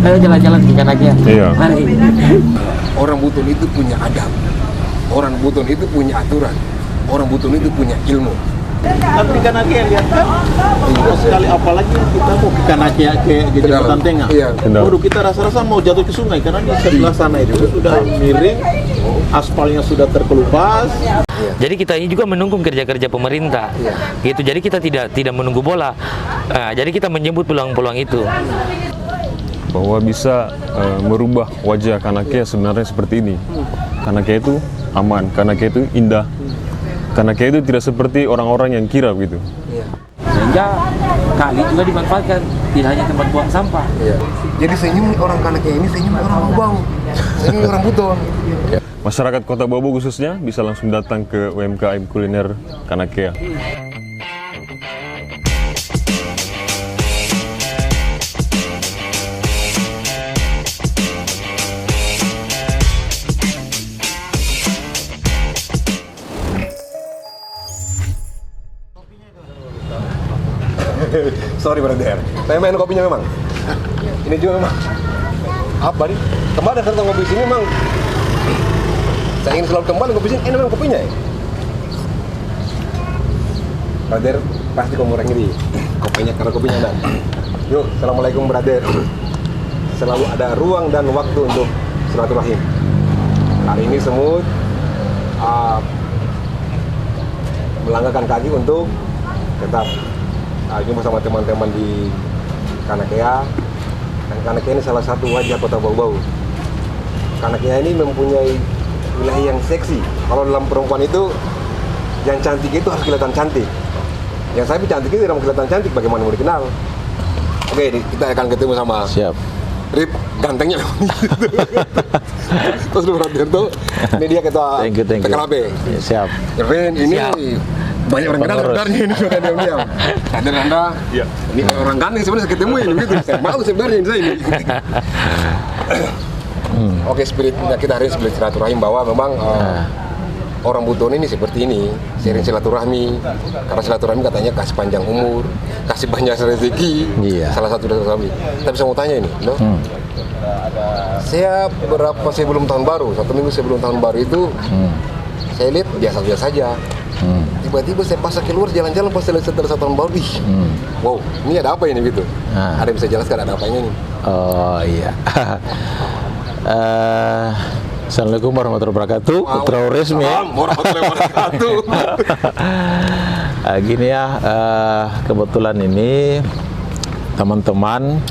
Ayo jalan-jalan ke Kanakea. Iya. Mari. Orang Buton itu punya adab, orang Buton itu punya aturan, orang Buton itu punya ilmu. Tapi di Kanakea lihat kan, sekali apalagi kita mau ke Kanakea ke Jembatan Tengah. Iya. Waduh, kita rasa-rasa mau jatuh ke sungai karena di sebelah sana itu sudah miring, aspalnya sudah terkelupas. Jadi kita ini juga menunggu kerja-kerja pemerintah. Gitu. Jadi kita tidak menunggu bola. Jadi kita menyebut peluang-peluang itu. Bahwa bisa merubah wajah Kanakea sebenarnya seperti ini. Kanakea itu aman, Kanakea itu indah, Kanakea itu tidak seperti orang-orang yang kira gitu. Sehingga kali juga dimanfaatkan, tidak hanya tempat buang sampah. Jadi senyum orang Kanakea ini senyum orang Bau, senyum orang Buton. Masyarakat Kota Bobo khususnya bisa langsung datang ke UMKM kuliner Kanakea. Sorry brother, saya main kopinya memang. Ini juga memang. Apa nih? Kemarin datang ngopi sini memang. Saya ingin selalu kembali ngopi sini. Ini memang kopinya ya. Brother, pasti kamu orang ini kopinya karena kopinya ada. Yuk, assalamualaikum brother. Selalu ada ruang dan waktu untuk silaturahim. Hari ini semut melangkahkan kaki untuk tetap jumpa sama teman-teman di Kanakea. Dan Kanakea ini salah satu wajah Kota Bau-Bau. Kanakea ini mempunyai wilayah yang seksi. Kalau dalam perempuan itu, yang cantik itu harus kelihatan cantik. Yang saya cantik itu tidak mau kelihatan cantik, bagaimana mau dikenal? Oke, kita akan ketemu sama Rip, gantengnya. Terus lu Roberto, ini dia ketua PKLP. Siap. Keren, ini banyak orang kenal sebenarnya ini sudah diam-diam. Sadar Anda, ini orang ganteng sebenarnya saya ketemu ini begitu. Saya malu sebenarnya saya ini. Oke, spiritnya kita hari ini spirit silaturahim bahwa memang orang Buton ini seperti ini, sharing silaturahmi. Karena silaturahmi katanya kasih panjang umur, kasih banyak rezeki. Salah satu dari kami. Tapi saya mau tanya ini, saya sebelum tahun baru, 1 minggu sebelum tahun baru itu, saya lihat biasa-biasa saja. Tiba-tiba saya pas keluar jalan-jalan pas selesai dari 1 tahun baru, wow, ini ada apa ini gitu? Ada yang bisa jelaskan ada apa ini? Oh iya. Assalamualaikum warahmatullahi wabarakatuh. Putra resmi ya. Warahmatullahi wabarakatuh. Gini ya, kebetulan ini teman-teman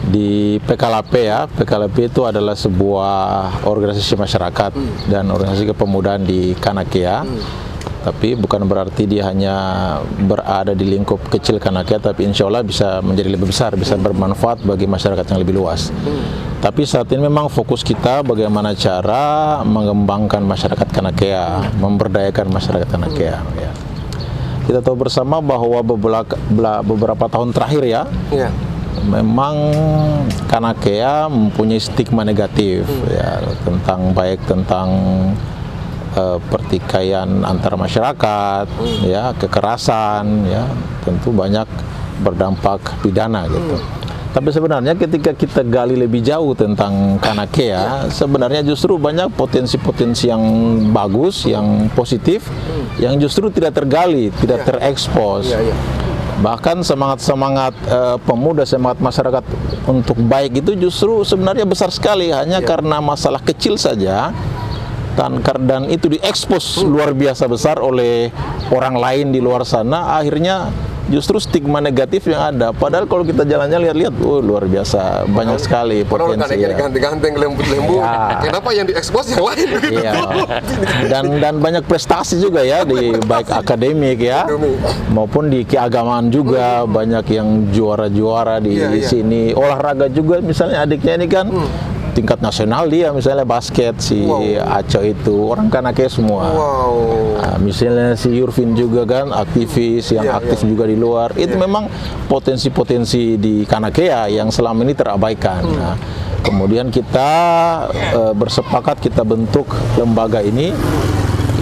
di PKLP ya. PKLP itu adalah sebuah organisasi masyarakat dan organisasi kepemudaan di Kanakea. Tapi bukan berarti dia hanya berada di lingkup kecil Kanakea, tapi insya Allah bisa menjadi lebih besar, bisa bermanfaat bagi masyarakat yang lebih luas. Tapi saat ini memang fokus kita bagaimana cara mengembangkan masyarakat Kanakea, memberdayakan masyarakat Kanakea. Ya. Kita tahu bersama bahwa beberapa tahun terakhir ya, memang Kanakea mempunyai stigma negatif ya, tentang pertikaian antara masyarakat, ya, kekerasan, ya, tentu banyak berdampak pidana gitu. Tapi sebenarnya ketika kita gali lebih jauh tentang Kanakea, sebenarnya justru banyak potensi-potensi yang bagus, yang positif, yang justru tidak tergali, tidak terekspos. Bahkan semangat-semangat pemuda, semangat masyarakat untuk baik itu justru sebenarnya besar sekali, hanya karena masalah kecil saja. Dan itu diekspos luar biasa besar oleh orang lain di luar sana, akhirnya justru stigma negatif yang ada. Padahal kalau kita jalannya lihat-lihat, luar biasa, banyak sekali potensi. Ya. Ganteng-ganteng, lembut-lembut. Ya. Kenapa yang diekspos yang lain? Iya. Dan banyak prestasi juga ya, di baik akademik ya, maupun di keagamaan juga banyak yang juara-juara di sini. Olahraga juga, misalnya adiknya ini kan. Tingkat nasional dia, misalnya basket si Aco itu orang Kanakea semua. Misalnya si Yurvin juga kan aktivis yang aktif juga di luar. Itu memang potensi-potensi di Kanakea yang selama ini terabaikan. Nah, kemudian kita bersepakat kita bentuk lembaga ini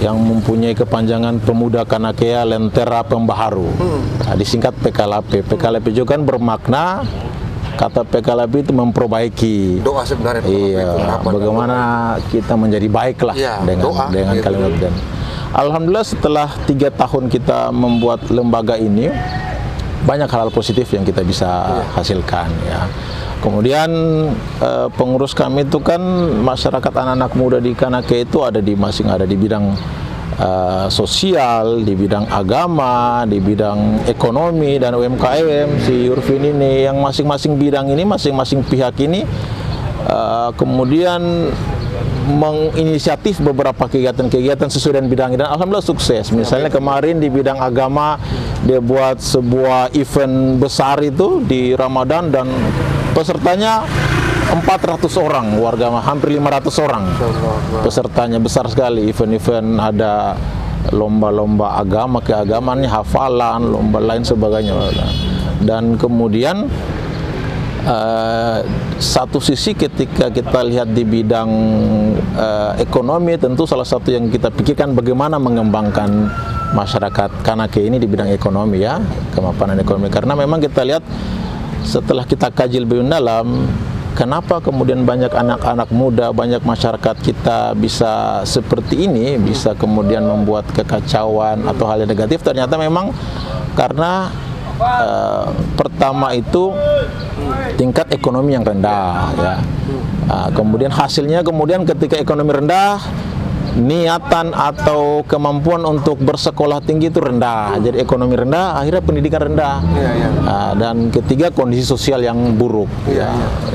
yang mempunyai kepanjangan Pemuda Kanakea Lentera Pembaharu. Nah, disingkat PKLP. PKLP juga kan bermakna kata PKLP itu memperbaiki. Doa sebenarnya. Iya, harapan. bagaimana kita menjadi baiklah Iya, dengan doa, gitu. kalimat. Dan alhamdulillah setelah 3 tahun kita membuat lembaga ini, banyak hal positif yang kita bisa hasilkan ya. Kemudian pengurus kami itu kan masyarakat anak-anak muda di Kanake itu ada di bidang sosial, di bidang agama, di bidang ekonomi dan UMKM. Si Yurvin ini yang masing-masing bidang ini, masing-masing pihak ini kemudian menginisiatif beberapa kegiatan-kegiatan sesuai dengan bidang dan alhamdulillah sukses. Misalnya kemarin di bidang agama dia buat sebuah event besar itu di Ramadan dan pesertanya 400 orang, warga hampir 500 orang. Pesertanya besar sekali, event-event ada lomba-lomba agama, keagamaan, hafalan, lomba lain sebagainya. Dan kemudian satu sisi ketika kita lihat di bidang ekonomi, tentu salah satu yang kita pikirkan bagaimana mengembangkan masyarakat Kanake ini di bidang ekonomi ya, kemapanan ekonomi. Karena memang kita lihat setelah kita kaji lebih dalam, kenapa kemudian banyak anak-anak muda, banyak masyarakat kita bisa seperti ini, bisa kemudian membuat kekacauan atau hal yang negatif. Ternyata memang karena pertama itu tingkat ekonomi yang rendah ya. Kemudian hasilnya ketika ekonomi rendah, niatan atau kemampuan untuk bersekolah tinggi itu rendah. Jadi ekonomi rendah, akhirnya pendidikan rendah. Dan ketiga kondisi sosial yang buruk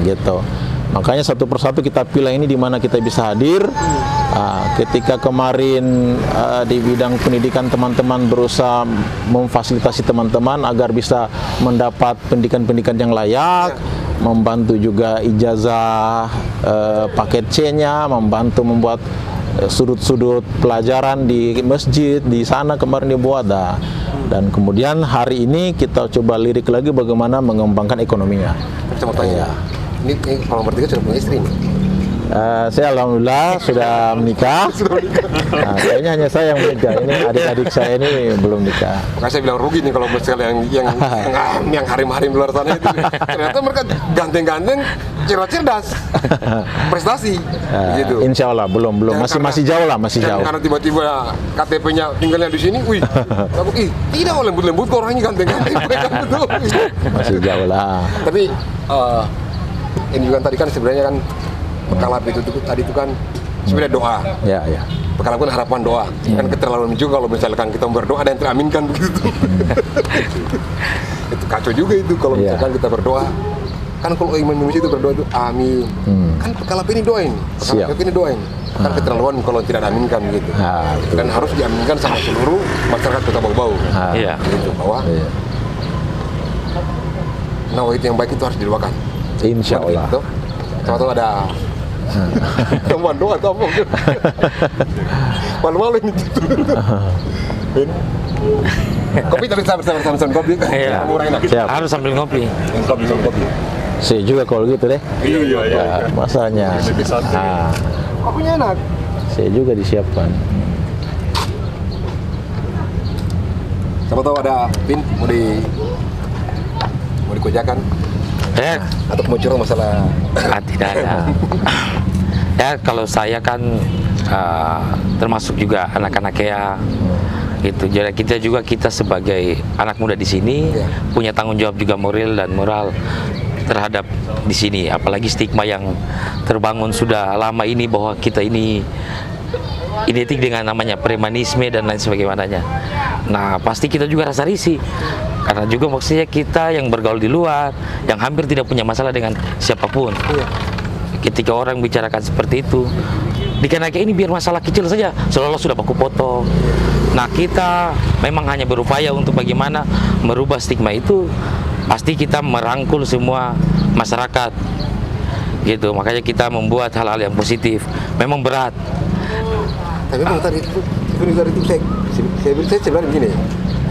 gitu. Makanya satu persatu kita pilih ini di mana kita bisa hadir. Ketika kemarin di bidang pendidikan teman-teman berusaha memfasilitasi teman-teman agar bisa mendapat pendidikan-pendidikan yang layak, membantu juga ijazah paket C-nya, membantu membuat sudut-sudut pelajaran di masjid di sana kemarin dibuat. Dan kemudian hari ini kita coba lirik lagi bagaimana mengembangkan ekonominya. Saya mau tanya, ini kalau bertiga sudah punya istri nih? Saya alhamdulillah sudah menikah. Kayaknya hanya saya yang menikah. Ini adik-adik saya ini belum nikah. Makanya saya bilang rugi nih kalau misalnya yang harim-harim luar sana itu. Ternyata mereka ganteng-ganteng, cerdas, prestasi. Gitu. Insya Allah belum masih jauh lah, masih jauh. Karena tiba-tiba KTP-nya tinggalnya di sini, aku tidak lembut-lembut kok orangnya ganteng-ganteng. Masih jauh lah. Tapi ini juga tadi kan sebenarnya kan PKLP itu tadi itu kan sebenarnya doa. Ya. PKLP kan harapan doa. Kan keterlaluan juga kalau misalkan kita berdoa dan teraminkan begitu. Itu kacau juga itu kalau misalkan kita berdoa. Kan kalau iman manusia itu berdoa itu amin. Kan PKLP ini doain. PKLP ini doain. Kan keterlaluan kalau tidak aminkan gitu. Dan harus diaminkan sama seluruh masyarakat Kota Bau-Bau. Iya. Gitu bahwa itu yang baik itu harus didoakan. Insya Allah. Tahu ada teman doa atau apa? Malu-malu ini. Kopi tapi sama kopi. Iya. Siap. Harus sambil ngopi. Kopi. Saya juga kalau gitu deh. Iya. Masanya. Kopinya enak. Saya juga disiapkan. Siapa tahu ada pin mau dikojakan atau mau curang masalah tidak ada. Ya kalau saya kan termasuk juga anak-anak ya gitu. Jadi kita sebagai anak muda di sini punya tanggung jawab juga moral terhadap di sini. Apalagi stigma yang terbangun sudah lama ini bahwa kita ini identik dengan namanya premanisme dan lain sebagainya. Nah pasti kita juga rasa risih. Karena juga maksudnya kita yang bergaul di luar, yang hampir tidak punya masalah dengan siapapun. Ketika orang bicarakan seperti itu, di Kanake ini biar masalah kecil saja, seolah-olah sudah baku potong. Nah kita memang hanya berupaya untuk bagaimana merubah stigma itu. Pasti kita merangkul semua masyarakat, gitu. Makanya kita membuat hal-hal yang positif. Memang berat. Tapi memang tadi itu saya sebenarnya begini,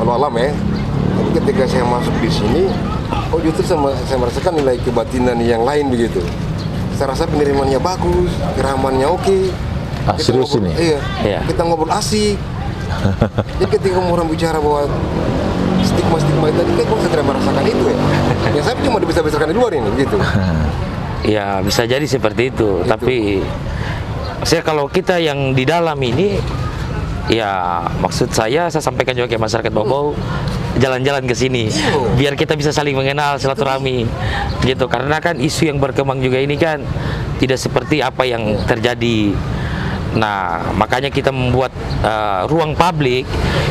alam ya. Tapi ketika saya masuk di sini, justru saya merasakan nilai kebatinan yang lain begitu. Saya rasa penerimaannya bagus, keramannya oke. Serius ini? Iya. Kita ngobrol asik. Jadi ketika orang bicara bahwa stigma tadi kayak kok saya tidak merasakan itu ya. Ya saya cuma dibesar-besarkan di luar ini gitu. Ya bisa jadi seperti itu. Tapi saya kalau kita yang di dalam ini, ya maksud saya sampaikan juga ke masyarakat Bau-Bau, jalan-jalan ke sini biar kita bisa saling mengenal, silaturahmi gitu. Karena kan isu yang berkembang juga ini kan tidak seperti apa yang terjadi. Nah, makanya kita membuat ruang publik,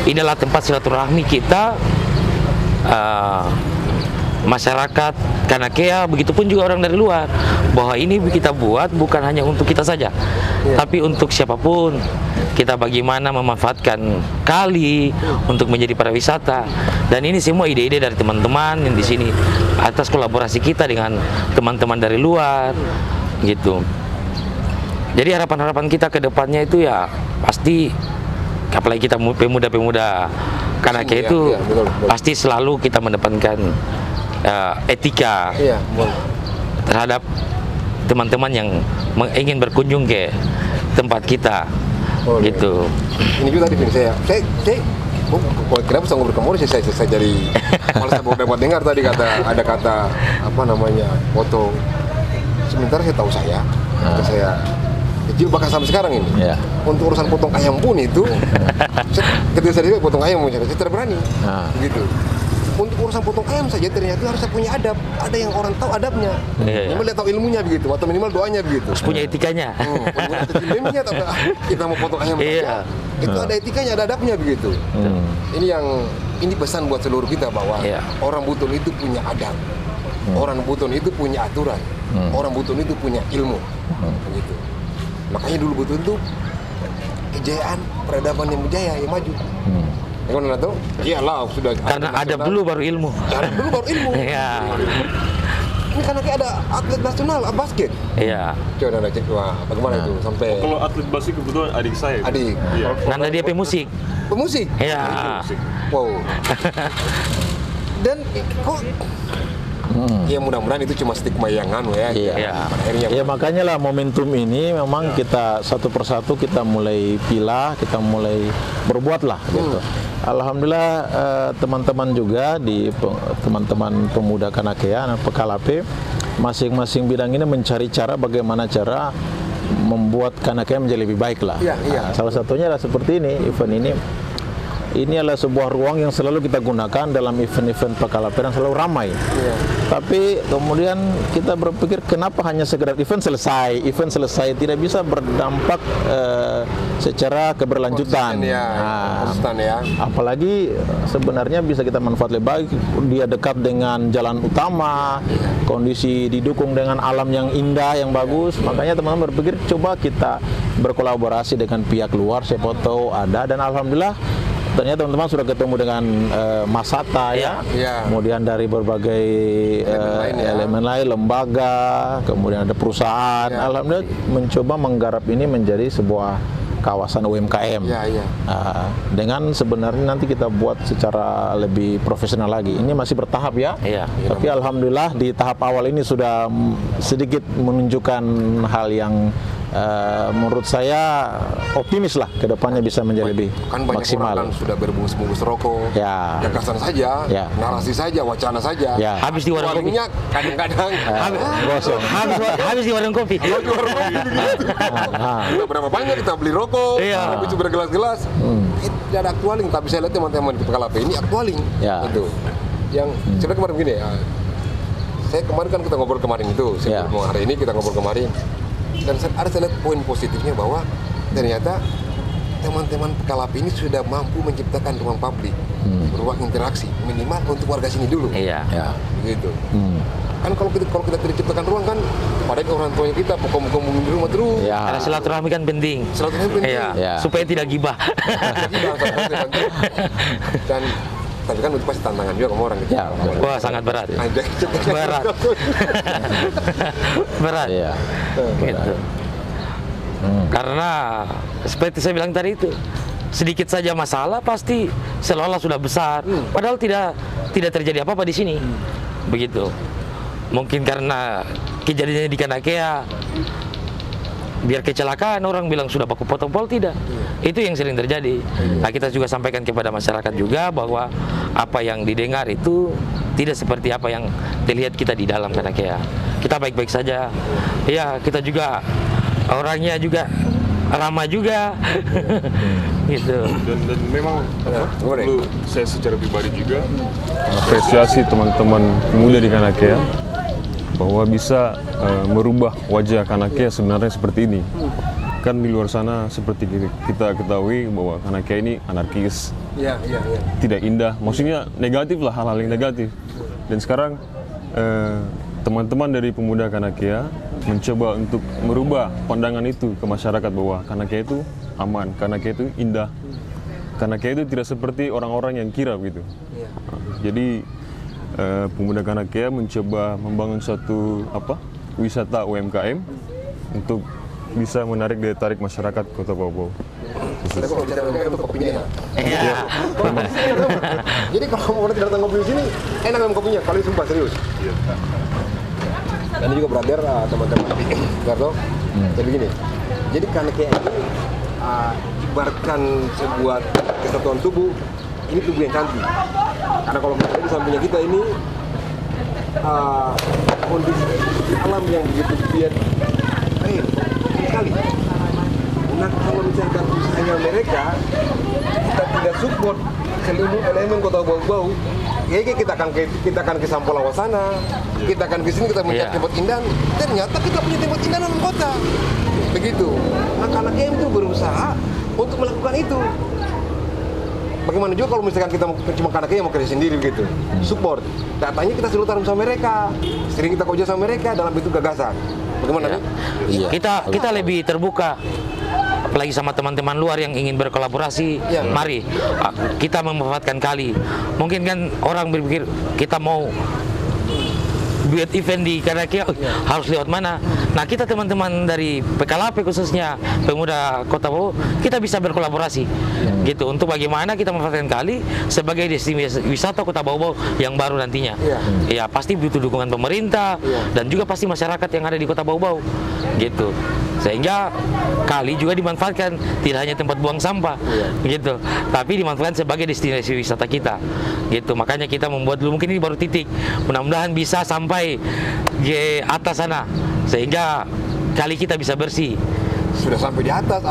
inilah tempat silaturahmi kita, masyarakat Kanakea, begitupun juga orang dari luar, bahwa ini kita buat bukan hanya untuk kita saja, tapi untuk siapapun. Kita bagaimana memanfaatkan kali untuk menjadi pariwisata, dan ini semua ide-ide dari teman-teman yang di sini atas kolaborasi kita dengan teman-teman dari luar gitu. Jadi harapan-harapan kita ke depannya itu ya pasti, apalagi kita pemuda-pemuda Kanakea itu betul. pasti selalu kita mendepankan etika terhadap teman-teman yang ingin berkunjung ke tempat kita. Gitu. Ini juga tadi saya kenapa saya ngobrol kemarin saya jadi malah saya dapat dengar tadi ada kata apa namanya foto. Sementara saya tahu saya kecil bahkan sampai sekarang ini untuk urusan potong ayam pun itu ketika saya potong ayam saya tidak berani gitu. Untuk urusan potong ayam saja ternyata harus punya adab. Ada yang orang tahu adabnya, minimal dia tahu ilmunya begitu, atau minimal doanya begitu. Harus punya etikanya. Ilmunya kita mau potong ayam saja, itu ada etikanya, ada adabnya begitu. Ini pesan buat seluruh kita bahwa orang Buton itu punya adab, orang Buton itu punya aturan, orang Buton itu punya ilmu, begitu. Makanya dulu Buton itu kejayaan peradaban yang berjaya, yang maju. Gimana tuh? Iyalah sudah. Karena adab dulu baru ilmu. Adab dulu baru ilmu. Iya. Ini karena kayak ada atlet nasional basket. Iya. Coba cek bagaimana itu sampai. Kalau atlet basket kebetulan adik saya. Adik. Iya. Karena dia pemusik. Pemusik. Iya. Wow. Dan kok ya mudah-mudahan itu cuma stigma yang ya. Pada akhirnya. Ya makanya lah momentum ini memang kita satu persatu kita mulai pilah, kita mulai berbuat lah gitu. Alhamdulillah teman-teman juga di teman-teman pemuda Kanakea, anak PKLP, masing-masing bidang ini mencari cara bagaimana cara membuat Kanakea menjadi lebih baik lah. Salah satunya adalah seperti ini, event ini adalah sebuah ruang yang selalu kita gunakan dalam event-event PKLP yang selalu ramai. Tapi kemudian kita berpikir kenapa hanya sekedar event selesai tidak bisa berdampak secara keberlanjutan. Konsisten ya. Apalagi sebenarnya bisa kita manfaat lebih baik, dia dekat dengan jalan utama, kondisi didukung dengan alam yang indah, yang bagus. Makanya teman-teman berpikir coba kita berkolaborasi dengan pihak luar, siapa tahu ada, dan alhamdulillah ternyata teman-teman sudah ketemu dengan Mas Hatta kemudian dari berbagai elemen lain, lembaga, kemudian ada perusahaan. Alhamdulillah mencoba menggarap ini menjadi sebuah kawasan UMKM. Dengan sebenarnya nanti kita buat secara lebih profesional lagi. Ini masih bertahap ya. Tapi alhamdulillah di tahap awal ini sudah sedikit menunjukkan hal yang menurut saya optimis lah ke depannya bisa menjadi lebih maksimal. Orang kan sudah berbungkus-bungkus rokok, gagasan saja, narasi saja, wacana saja. Habis di warung kopi. Kadang-kadang habis di warung kopi. Berapa banyak kita beli rokok, habis itu bergelas-gelas. Tidak ada aktualing, tapi saya lihat teman-teman di PKLP ini aktualing. Gitu. Yang sebenarnya kemarin begini ya. Saya kemarin kan kita ngobrol kemarin itu, hari ini kita ngobrol kemarin. Dan ada saya lihat poin positifnya bahwa ternyata teman-teman PKLP ini sudah mampu menciptakan ruang publik, ruang interaksi minimal untuk warga sini dulu. Gitu. Kan kalau kita tidak ciptakan ruang kan, padahal orang tuanya kita pokok-pokok di rumah terus. Karena silaturahmi kan penting. Supaya tidak gibah. Dan tapi kan itu pasti tantangan juga sama orang gitu. Wah, sangat berat. Berat. Gitu. Karena seperti saya bilang tadi itu, sedikit saja masalah pasti seolah sudah besar. Padahal tidak terjadi apa-apa di sini. Begitu. Mungkin karena kejadiannya di Kanakea biar kecelakaan orang bilang sudah baku potong pol, tidak. Itu yang sering terjadi. Nah, kita juga sampaikan kepada masyarakat juga bahwa apa yang didengar itu tidak seperti apa yang dilihat kita di dalam Kanakea. Kita baik-baik saja. Ya, kita juga orangnya juga ramah juga. Gitu. Dan memang perlu saya secara pribadi juga apresiasi teman-teman pemuda di Kanakea bahwa bisa merubah wajah Kanakea sebenarnya seperti ini. Kan di luar sana seperti kita ketahui bahwa Kanakea ini anarkis, tidak indah, maksudnya negatif lah, hal-hal yang negatif. Dan sekarang teman-teman dari pemuda Kanakea mencoba untuk merubah pandangan itu ke masyarakat bahwa Kanakea itu aman, Kanakea itu indah, Kanakea itu tidak seperti orang-orang yang kira gitu. Jadi pemuda Kanakea mencoba membangun suatu wisata UMKM untuk bisa menarik daya tarik masyarakat Kota Bau-Bau. Kita kalau bicara UMKM itu kopinya enak. Iya. Jadi kalau mau datang ngopi di sini, enak minum kopinya. Kalau ini sumpah serius. Dan ini juga brother, teman-teman Gardo. Jadi begini. Jadi Kanakea ini ibaratkan sebuah kesatuan tubuh. Ini tubuh yang cantik. Karena kalau kita di sampingnya kita ini kondisi alam yang begitu biar keren sekali. Nah, kalau misalkan usahanya mereka kita tidak support seluruh elemen Kota Bau-Bau, ya kita akan ke Sampolawa sana, kita akan ke sini, kita mencari tempat indah. Ternyata kita punya tempat indah dalam kota. Begitu. Nah, Kanakea itu berusaha untuk melakukan itu. Bagaimana juga kalau misalkan kita cuma Kanakea mau kerja sendiri begitu, support. Datanya kita selalu taruh sama mereka, sering kita kerja sama mereka dalam bentuk gagasan. Bagaimana? Iya. Kita lebih terbuka, apalagi sama teman-teman luar yang ingin berkolaborasi. Mari kita memanfaatkan kali. Mungkin kan orang berpikir kita mau buat event di Kanakea harus lewat mana. Nah, kita teman-teman dari PKLAP khususnya pemuda Kota Bau, kita bisa berkolaborasi gitu untuk bagaimana kita memanfaatkan kali sebagai destinasi wisata Kota Bau-Bau yang baru nantinya. Ya pasti butuh dukungan pemerintah dan juga pasti masyarakat yang ada di Kota Bau-Bau gitu. Sehingga kali juga dimanfaatkan tidak hanya tempat buang sampah gitu, tapi dimanfaatkan sebagai destinasi wisata kita gitu. Makanya kita membuat dulu, mungkin ini baru titik, mudah-mudahan bisa sampai ke atas sana sehingga kali kita bisa bersih. Sudah sampai di atas,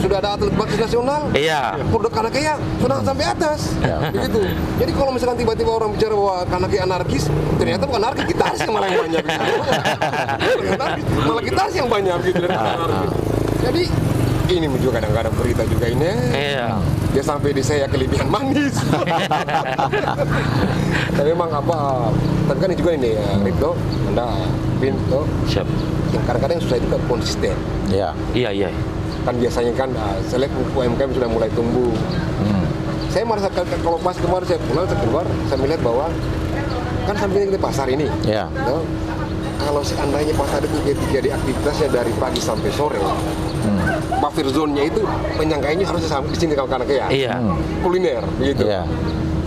sudah ada atlet bagus nasional. Iya. Produk Kanakea sudah sampai atas. Begitu. Jadi kalau misalkan tiba-tiba orang bicara bahwa Kanakea anarkis, ternyata bukan anarkis, gitaris yang malah yang banyak. Malah gitaris yang banyak gitu dari anarkis. Jadi ini juga kadang-kadang berita juga ini. Dia sampai di saya kelebihan manis. Tapi memang tapi kan juga ini ya, Ridho, Anda, Pinto, siap. Yang kadang-kadang susah itu kan konsisten. Iya. Kan biasanya kan saya lihat UMKM sudah mulai tumbuh. Saya merasa kalau pas kemarin saya pulang, saya keluar, saya melihat bahwa kan sampingnya kita pasar ini. Kalau seandainya pasar itu ketika di aktivitasnya dari pagi sampai sore, buffer zone-nya itu penyangkainya harus di sini kalau Kanakea. Kuliner begitu.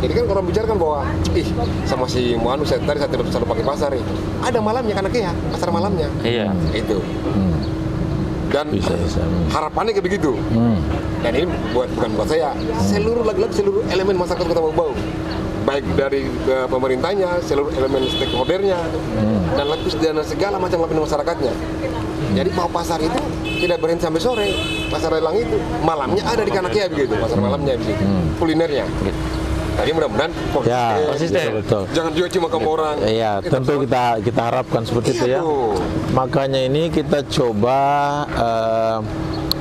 Jadi kan orang bicara kan bahwa sama si Muanu saya tidak selalu pakai pasar ada malamnya Kanakea, pasar malamnya. Itu. Dan harapannya kayak begitu. Dan ini bukan buat saya, seluruh elemen masyarakat Kota Bau-Bau, baik dari pemerintahnya, seluruh elemen stakeholdernya, dan segala macam lapisan masyarakatnya. Jadi mau pasar itu tidak berhenti sampai sore, pasar lelang itu malamnya ada di Kanakea begitu, pasar malamnya begitu, kulinernya. Tadi mudah-mudahan konsisten. Betul. Jangan juga cuma kamu orang. Iya, tentu kita harapkan seperti itu ya. Makanya ini kita coba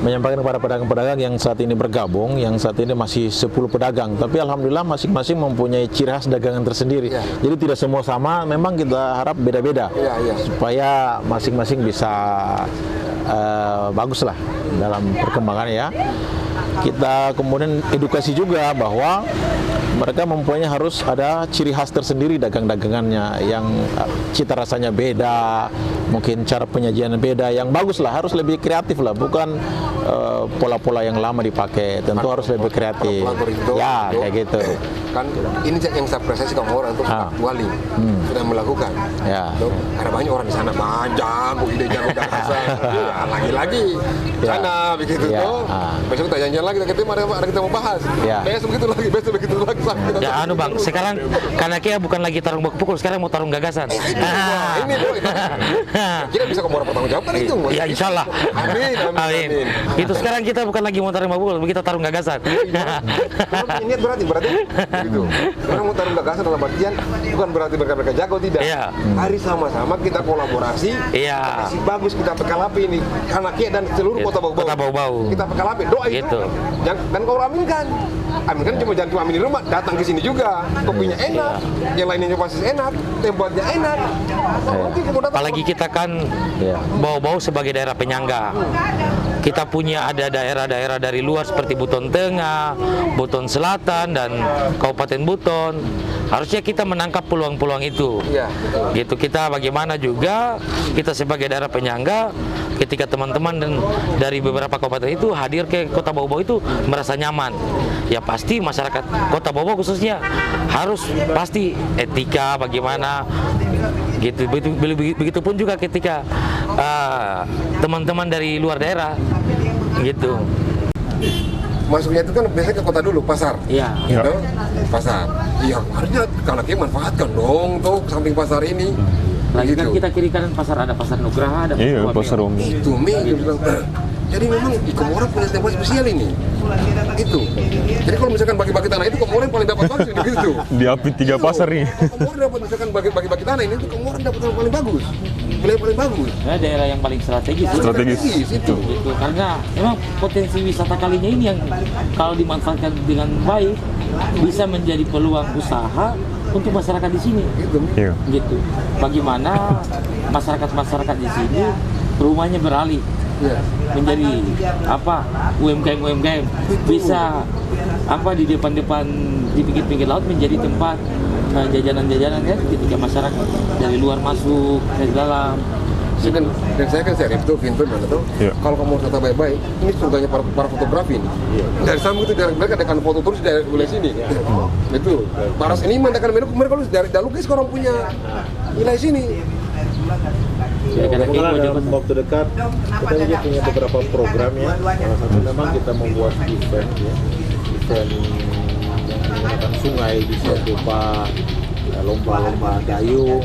menyampaikan kepada pedagang-pedagang yang saat ini bergabung, yang saat ini masih 10 pedagang, tapi alhamdulillah masing-masing mempunyai ciri khas dagangan tersendiri. Jadi tidak semua sama, memang kita harap beda-beda supaya masing-masing bisa bagus lah dalam perkembangan ya. Kita kemudian edukasi juga bahwa mereka mempunyai harus ada ciri khas tersendiri dagang-dagangannya yang cita rasanya beda, mungkin cara penyajian beda yang bagus lah, harus lebih kreatif lah, bukan pola-pola yang lama dipakai, tentu harus lebih kreatif. Ya, kayak gitu. Kan ini yang saya apresiasi kamu orang untuk wali sudah melakukan. Ya. Karena banyak orang di sana jago, ide jago gagasan. Lagi-lagi sana begitu tuh. Besok kita janjian lagi, kita mau bahas. Besok begitu lagi. Ya anu Bang, sekarang Kanakia bukan lagi tarung baku pukul, sekarang mau tarung gagasan. Ini tuh. Kira bisa kamu orang bertanggung jawab kan itu? Ya insya Allah. Amin. Itu sekarang kita bukan lagi mau tarung baku pukul, kita tarung gagasan. Kalau niat berarti gitu. Orang mau tarung gagasan dalam artian bukan berarti mereka jago, tidak. Iya. Hari sama-sama kita kolaborasi. Iya. Kasih bagus kita Pekalape ini, Kanakia dan seluruh kota Bau-Bau. Kita Pekalape, doa itu. Gitu. Dan kau aminkan. Aminkan cuma jangan cuma amin di rumah, datang ke sini juga. Kopinya enak, yang lainnya pasti enak, tempatnya enak. Apalagi kita kan Bau-Bau sebagai daerah penyangga. Kita punya ada daerah-daerah dari luar seperti Buton Tengah, Buton Selatan, dan Kabupaten Buton. Harusnya kita menangkap peluang-peluang itu. Gitu, kita bagaimana juga kita sebagai daerah penyangga, ketika teman-teman dan dari beberapa kabupaten itu hadir ke kota Bau-Bau itu merasa nyaman. Ya pasti masyarakat kota Bau-Bau khususnya harus pasti etika bagaimana gitu. Begitupun juga ketika teman-teman dari luar daerah gitu. Masuknya itu kan biasanya ke kota dulu, pasar. Iya. Gitu? Pasar. Iya, harusnya Kanakia manfaatkan dong tuh samping pasar ini. Lagi kan kita kiri kanan pasar, ada pasar Nugraha, ada pasar Umi. Itu dia bilang. Jadi memang di Komoro punya tempat spesial ini. Itu. Jadi kalau misalkan bagi-bagi tanah itu Komoro yang paling dapat bagus ini gitu. Diapit 3 pasar nih. Komoro dapat misalkan bagi-bagi tanah ini itu Komoro dapat yang paling bagus. Wilayah paling bagus. Ya, daerah yang paling strategis. Strategis itu. Gitu. Karena memang potensi wisata kalinya ini yang kalau dimanfaatkan dengan baik bisa menjadi peluang usaha untuk masyarakat di sini. Gitu. Bagaimana masyarakat di sini rumahnya beralih menjadi UMKM bisa di depan di pinggir-pinggir laut menjadi tempat jajanan-jajanan ya ketika masyarakat dari luar masuk ke dalam. Dan saya kan serif tuh, Vinton mana tuh. Kalau kamu harus kata baik-baik, ini surganya para fotografi nih. Dari sama itu mereka akan foto terus dari wilayah sini. Itu. Para seniman akan mereka dari lukis orang punya wilayah sini. Kebetulan dalam waktu dekat kita juga punya beberapa program ya. Salah satu memang kita membuat event yang menggunakan sungai bisa berupa lomba-lomba dayung,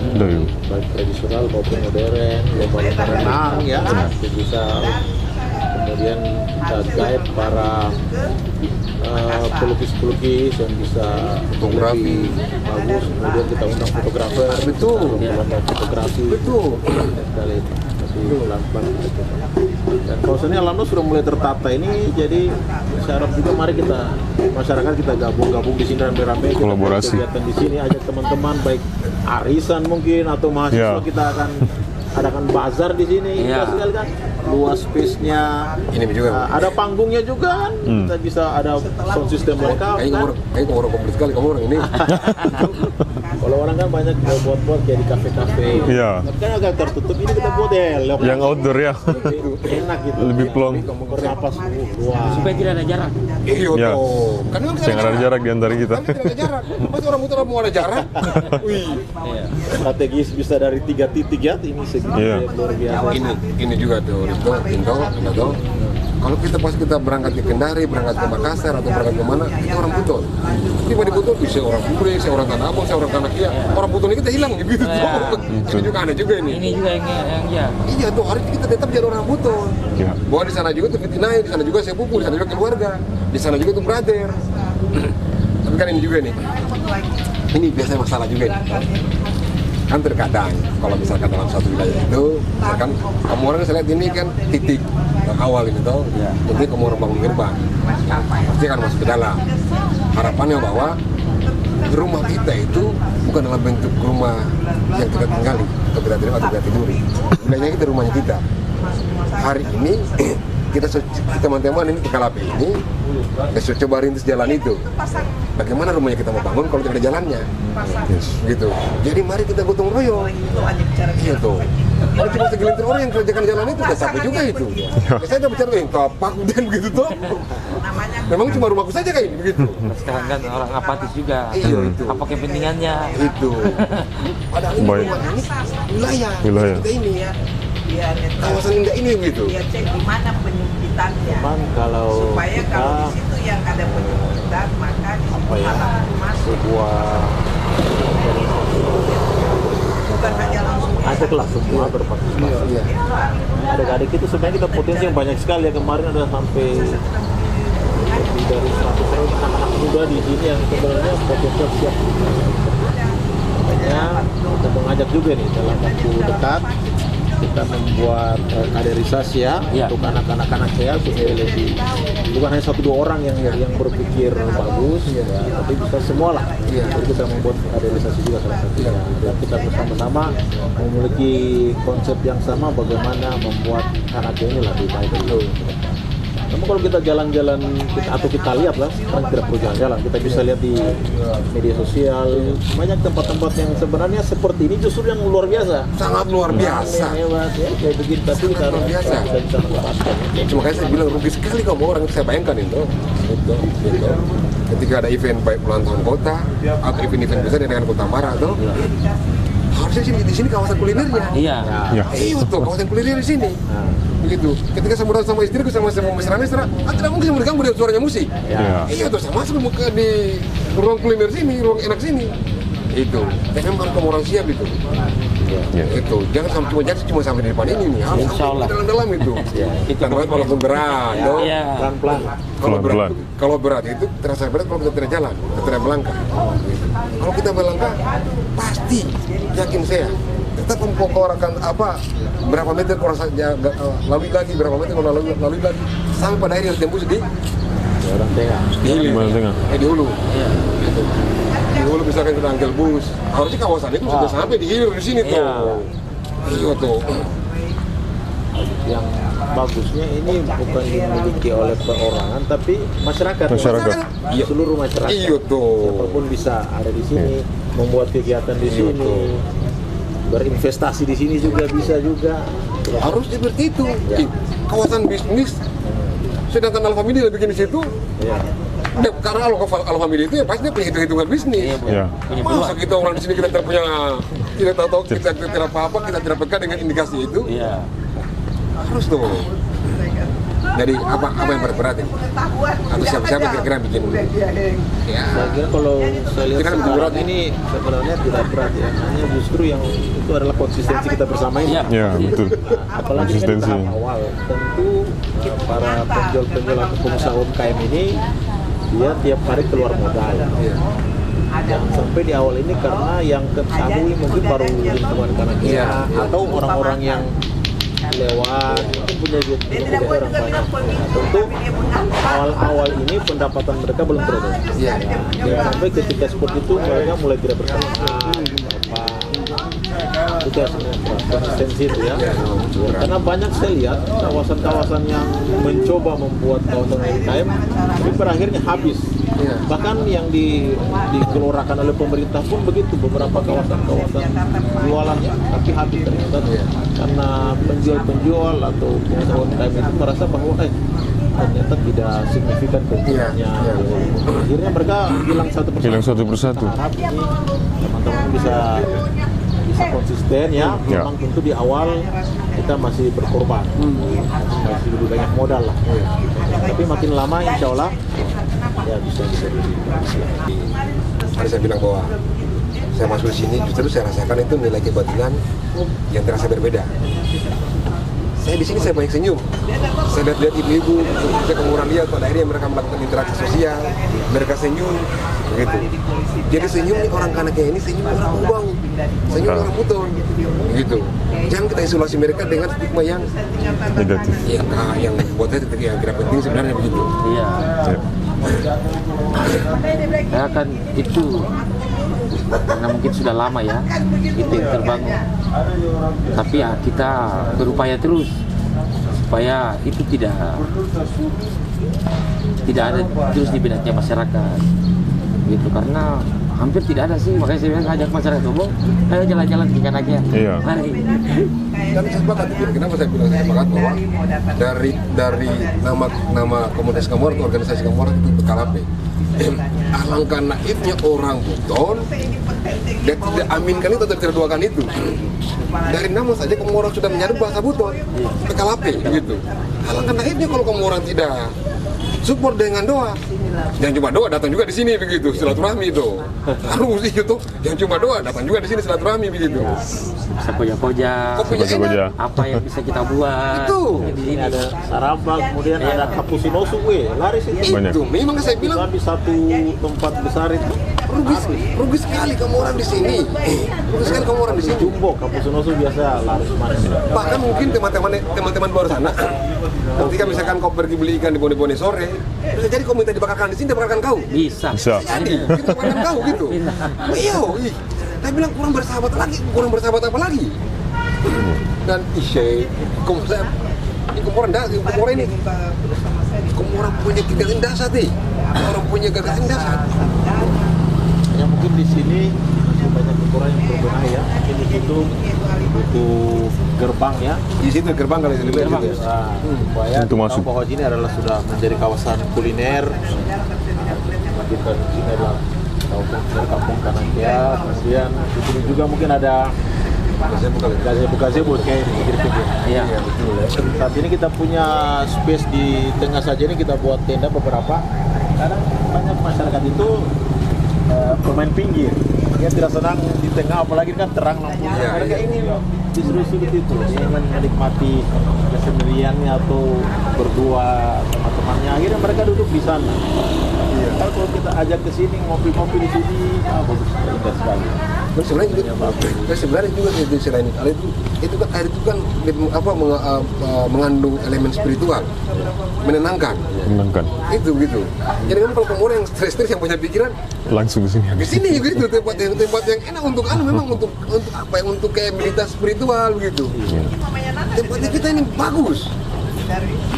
baik tradisional maupun modern, lomba-lomba renang ya, bisa kemudian kita guide para pelukis-pelukis yang bisa fotografi bagus, kemudian kita undang fotografer, fotografi sekali pelan-pelan. Dan kawasannya alhamdulillah sudah mulai tertata ini, jadi saya harap juga mari kita masyarakat kita gabung di sini rame-rame, kolaborasi kegiatan di sini, ajak teman-teman baik arisan mungkin atau mahasiswa kita akan adakan bazar di sini. Sekali kan luas space-nya, ini juga ada panggungnya juga kan, kita bisa ada sound system lengkap. Kayak orang komplit sekali kamu orang ini. Kalau orang kan banyak buat kayak di kafe-kafe. Tapi kan agak tertutup, ini kita buat yang outdoor ya. Enak gitu. Lebih plong. Bernapas luas. Supaya tidak ada jarak. Iya tuh. Kan jangan ada jarak di antara kita. Tidak ada jarak. Pasti orang muter mau ada jarak. Strategis bisa dari 3 titik ya, ini luar biasa. Ini juga tuh, Tinto. Kalau kita berangkat ke Kendari, berangkat ke Makassar atau berangkat ke mana, kita orang Buton. Tiba di Buton, bisa orang Puri, saya orang Tanah Abang, saya orang Kanakia. Orang Buton ini kita hilang gitu. Ini juga aneh juga ini. Ini juga yang Iya tuh, hari kita tetap jadi orang Buton. Bahwa di sana juga tuh Fitinai, di sana juga saya sepupu, di sana juga keluarga, di sana juga tuh brother. Tapi kan ini juga nih. Ini biasanya masalah juga nih. Kan terkadang kalau misalkan dalam satu wilayah itu kan kamu orang saya lihat ini kan titik awal ini tuh, jadi kamu orang bangun gerbang pasti akan masuk ke dalam. Harapannya bahwa rumah kita itu bukan dalam bentuk rumah yang kita tinggali atau kita terima atau kita tiduri, wilayahnya kita rumahnya kita. Hari ini kita teman-teman ini Pekalape ini kita coba rintis jalan itu. Bagaimana rumahnya kita mau bangun kalau tidak ada jalannya? Gitu. Jadi mari kita gotong royong. Iya tuh. Kalau cuma segelintir orang yang kerjakan jalan itu udah capek juga itu. Saya udah bicara tapak dan begitu tuh. Memang cuma rumahku saja kayak begitu. Sekarang kan orang apatis juga. Iya itu. Apa kepentingannya? Itu. Padahal ini Baik. rumah ini wilayah kita ini ya. Kawasan indah ini gitu. Dia cek di mana penyempitannya. Cuman kalau Supaya kita kalau di situ yang ada penyempitan, maka di situ halaman masuk. sebuah Bukan hanya langsung ajaklah semua berpartisipasi. Iya. Adik-adik itu sebenarnya kita potensi yang banyak sekali ya, kemarin ada sampai lebih dari 100 anak-anak muda di sini yang sebenarnya potensial siap. Makanya kita mengajak juga nih dalam waktu dekat kita membuat kaderisasi ya, untuk anak-anak Kanakeya supaya lebih bukan hanya 1-2 orang yang berpikir bagus ya, tapi bisa semua lah. Jadi kita membuat kaderisasi juga salah satunya. Dan kita bersama-sama memiliki konsep yang sama bagaimana membuat Kanakeya ini lebih baik dulu. Namun kalau kita jalan-jalan kita lihat lah, sekarang tidak perlu jalan-jalan, kita bisa lihat di media sosial banyak tempat-tempat yang sebenarnya seperti ini justru yang luar biasa. Sangat luar biasa. Hebat ya, kayak begini tapi kita harus luar biasa. kita bisa manfaatkan. Cuma kayak saya bilang rugi sekali kalau orang saya bayangkan itu. Gitu. Ketika ada event baik ulang tahun kota atau event-event besar dengan Kota Mara tuh, harusnya di sini kawasan kulinernya. Iya. Ya. Iya tuh kawasan kuliner di sini. Begitu. Ketika saya berada sama istriku sama mesra-mesra, tidak mungkin mereka melihat suaranya musik. Ya. Iya tuh sama masuk di ruang kuliner sini, ruang enak sini. Itu. Jangan harus kamu orang siap itu. Ya. Itu. Jangan cuma sampai di depan ini nih. Harus Insya Allah. dalam-dalam itu. Itu Dan walaupun berat, toh. Iya. Pelan-pelan. Pelan-pelan. Kalau berat itu terasa berat kalau kita tidak jalan, kita tidak melangkah. Kalau kita melangkah, pasti yakin saya tetap mempokorkan berapa meter kalau lalui lagi, berapa meter kalau lalui lagi, sampai pada akhirnya harus tembus di Orang tengah. hilir, Mana tengah? di hulu. Gitu. Di hulu misalkan kita angkel bus, harusnya kawasan itu sudah sampai di hilir di sini tuh. Iya tuh. Yang bagusnya ini bukan dimiliki oleh perorangan tapi masyarakat. Iya. Seluruh masyarakat. Iya tuh. Siapapun bisa ada di sini, membuat kegiatan di sini, berinvestasi di sini juga bisa juga. Harus seperti itu. Kawasan bisnis, sedangkan Alfamidi lebih bikin di situ. Ya. Karena Alfamidi itu ya pasti dia punya hitung-hitungan bisnis. Ya. Masa kita orang di sini kita tidak tahu kita tidak apa-apa, kita tidak peka dengan indikasi itu. Iya. Harus tuh. Jadi apa yang berat ya? Atau siapa kira-kira bikin? Ya. Saya kira kalau saya lihat Kan sekarang berat, ya? ini sebenarnya tidak berat ya, hanya justru yang itu adalah konsistensi kita bersama ini. Iya. Ya, betul. Apalagi kan di Konsistensi. tahap awal, tentu para penjual-penjual atau pengusaha UMKM ini dia tiap hari keluar modal. Jangan sampai di awal ini karena yang ketahui mungkin baru lingkungan Kanakeya atau orang-orang yang lewat mungkin punya duit orang banyak. Tentu awal-awal ini pendapatan mereka belum terlalu. Jangan sampai ketika seperti itu mereka mulai tidak bersemangat. Itu konsistensi itu ya. Karena banyak saya lihat kawasan-kawasan yang mencoba membuat kawasan UMKM tapi berakhirnya habis. Bahkan yang dikeluarkan oleh pemerintah pun begitu, beberapa kawasan-kawasan jualannya tapi habis ternyata karena penjual atau pengusaha UMKM itu merasa bahwa ternyata tidak signifikan keuntungannya. Akhirnya mereka hilang satu persatu. Hilang satu persatu. Kita harap ini teman-teman bisa konsisten ya. Memang tentu di awal kita masih berkorban, masih lebih banyak modal lah. Tapi makin lama insya Allah ya bisa Tadi saya bilang bahwa saya masuk di sini justru saya rasakan itu nilai kebatinan yang terasa berbeda. Saya di sini saya banyak senyum. Saya lihat ibu-ibu, saya kemudian lihat pada akhirnya mereka melakukan interaksi sosial, mereka senyum, begitu. Jadi senyum nih orang Kanakeya ini senyum orang Ubang, senyum orang Buton, gitu. Jangan kita isolasi mereka dengan stigma yang Negatif. yang buat saya yang tidak penting sebenarnya begitu. Iya. Ya kan itu karena mungkin sudah lama ya itu yang terbangun. Tapi ya kita berupaya terus supaya itu tidak ada terus di benaknya masyarakat gitu, karena hampir tidak ada sih, makanya saya bilang ajak masyarakat umum, ayo jalan-jalan ke Kanakea. Iya. Mari. Dan saya sepakat itu. Kenapa saya bilang saya sepakat bahwa dari nama komunitas Kamor atau organisasi Kamor itu PKLP. Alangkah naifnya orang Buton dan tidak aminkan itu atau tidak doakan itu. Dari nama saja kamu orang sudah menyadap bahasa Buton, PKLP gitu. Alangkah naifnya kalau kamu orang tidak support dengan doa. Jangan cuma doa, datang juga di sini begitu, silaturahmi itu. Harus gitu. Jangan cuma doa, datang juga di sini silaturahmi begitu. Bisa koja-koja, Kopinya enak. apa yang bisa kita buat. Itu. Di sini Ada sarabak, kemudian ada kapusinosu, laris itu. Banyak. Itu, memang saya bilang Bisa di satu tempat besar itu. rugi sekali kamu orang di sini. Rugi sekali kamu orang di sini. Jumbo, kapusinosu biasa laris manis. Bahkan mungkin teman-teman luar sana, ketika misalkan kau pergi beli ikan di Bone-Bone sore, bisa jadi kau minta dibakarkan di sini, dibakarkan kau. bisa. Jadi, kita bakarkan kau gitu. Iya, saya bilang kurang bersahabat apa lagi? Dan orang punya gagasan dasar nih. Orang punya gagasan dasar. Ya mungkin di sini masih banyak kekurangan yang berbenahi ya. Mungkin di situ butuh gerbang ya. Di situ gerbang kali lebih Gerbang. gitu. Nah, supaya Untuk kita masuk. tahu bahwa sini adalah sudah menjadi kawasan kuliner. Kita di sini adalah kampung Kanakea. Kemudian di sini juga mungkin ada gazebo kayak di pinggir-pinggir. Iya. Saat ini kita punya space di tengah saja ini kita buat tenda beberapa. Kadang banyak masyarakat itu pemain pinggir. Dia tidak senang di tengah, apalagi kan terang lampunya. Iya, Mereka iya. ini justru sulit itu, ingin menikmati kesendiriannya atau berdua teman-temannya. Akhirnya mereka duduk di sana. Kalau kita ajak ke sini ngopi-ngopi di sini, bagus, indah sekali. Sebenarnya juga di selain itu kan air itu kan mengandung elemen spiritual, menenangkan. Menangkan. Itu gitu. Jadi kan kalau kamu yang stres yang punya pikiran Langsung ke sini. di sini gitu tempat yang enak untuk memang untuk apa ya, untuk kayak militas spiritual begitu. Tempatnya kita ini bagus.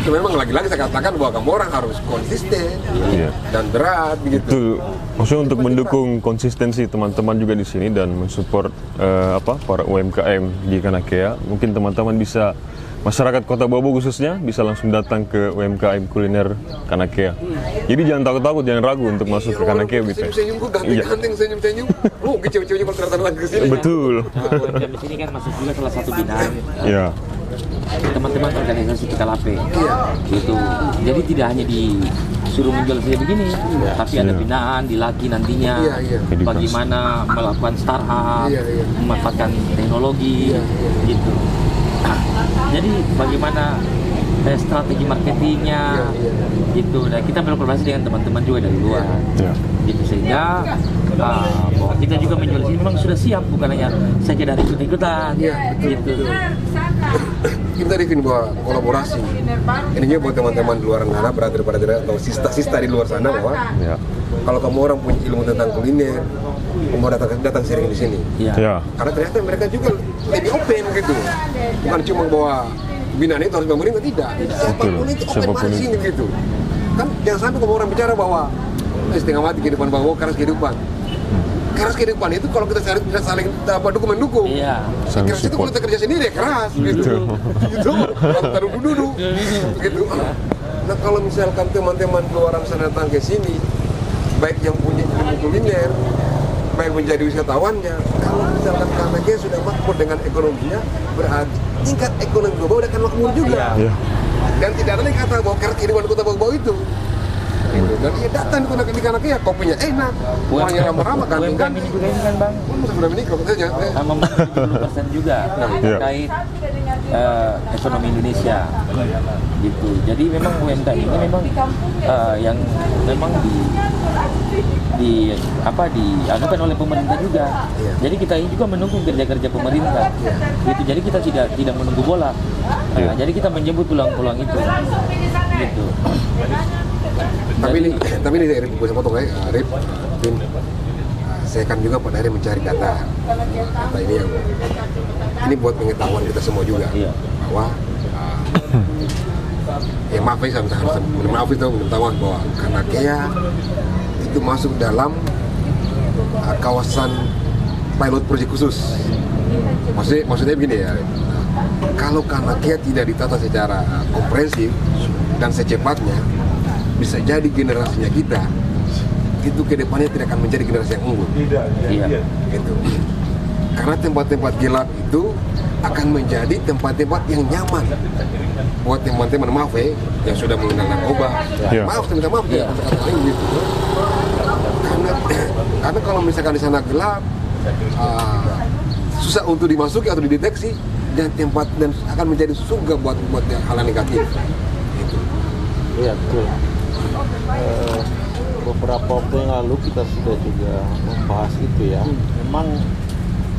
Itu memang lagi-lagi saya katakan bahwa kamu orang harus konsisten Iya. dan berat begitu. Itu maksudnya untuk mendukung konsistensi teman-teman juga di sini dan mensupport para UMKM di Kanakea. Mungkin teman-teman bisa, masyarakat Kota Bobo khususnya bisa langsung datang ke UMKM kuliner Kanakea. Jadi jangan takut-takut, jangan ragu untuk masuk ke Kanakea gitu. Senyum-senyum kok ganteng-ganteng senyum-senyum. Oh, cewek-ceweknya kalau datang ke sini. Betul. Nah, UMKM di sini kan masuk juga salah satu binaan Ya. teman-teman organisasi PKLP. Gitu. Jadi tidak hanya disuruh menjual saja begini, tapi ada binaan, dilatih nantinya Iya, iya. bagaimana melakukan startup, Iya, iya. memanfaatkan teknologi, gitu. Jadi bagaimana strategi marketingnya, gitu. Dan kita berkolaborasi dengan teman-teman juga dari luar, Ya. gitu sehingga bahwa kita juga menjual sini memang sudah siap, bukan hanya saja dari ikut-ikutan, gitu. Kita define bahwa kolaborasi ini juga buat teman-teman di luar sana, brother-brother atau sista-sista di luar sana, bahwa Ya. kalau kamu orang punya ilmu tentang kuliner, kamu datang sering di sini. Ya. Ya. Karena ternyata mereka juga lebih open gitu. Bukan cuma bahwa binaan itu harus pemerintah, tidak. Siapapun itu open Siapapun banget di sini gitu. Kan jangan sampai kamu orang bicara bahwa setengah mati kehidupan bahwa keras kehidupan. Keras kehidupan itu kalau kita saling dukung-mendukung. Iya. Saling Keras itu kalau support. kita kerja sendiri ya keras gitu. Gitu. Kita duduk-duduk gitu. Nah, kalau misalkan teman-teman luar sana datang ke sini, baik yang punya ilmu kuliner, baik menjadi wisatawannya, kalau misalkan Kanakea sudah makmur dengan ekonominya, berarti tingkat ekonomi global akan makmur juga. Ya. Dan tidak ada lagi kata bahwa keras kehidupan kota Bau itu. Gitu. Dan dia datang di Kanakea, kopinya enak, uangnya ramah-ramah, UMKM kan. ini juga ini kan Bang, Masa sudah menikah katanya. sama 70% juga terkait ekonomi Indonesia, gitu. Jadi memang UMKM ini memang yang memang dianukan oleh pemerintah juga. Jadi kita ini juga menunggu kerja-kerja pemerintah. Gitu. Jadi kita tidak menunggu bola. Jadi kita menjemput peluang-peluang itu. Gitu. Tapi ini Rip, gue potong ya, Rip, Vin. Saya kan juga pada akhirnya mencari data ini yang ini buat pengetahuan kita semua juga, Iya. bahwa ya maaf ya, saya harus pengetahuan bahwa Kanakea itu masuk dalam kawasan pilot project khusus. Maksudnya begini ya, kalau Kanakea tidak ditata secara komprehensif dan secepatnya, bisa jadi generasinya kita itu ke depannya tidak akan menjadi generasi yang unggul. Iya. Gitu. Karena tempat-tempat gelap itu akan menjadi tempat-tempat yang nyaman buat teman-teman maaf yang sudah mengenal narkoba. Ya. Maaf, minta maaf ya, kata-kata ini gitu. Karena kalau misalkan di sana gelap, susah untuk dimasuki atau dideteksi, dan akan menjadi surga buat hal yang negatif. Gitu. Iya betul. Beberapa waktu yang lalu kita sudah juga membahas itu ya. Memang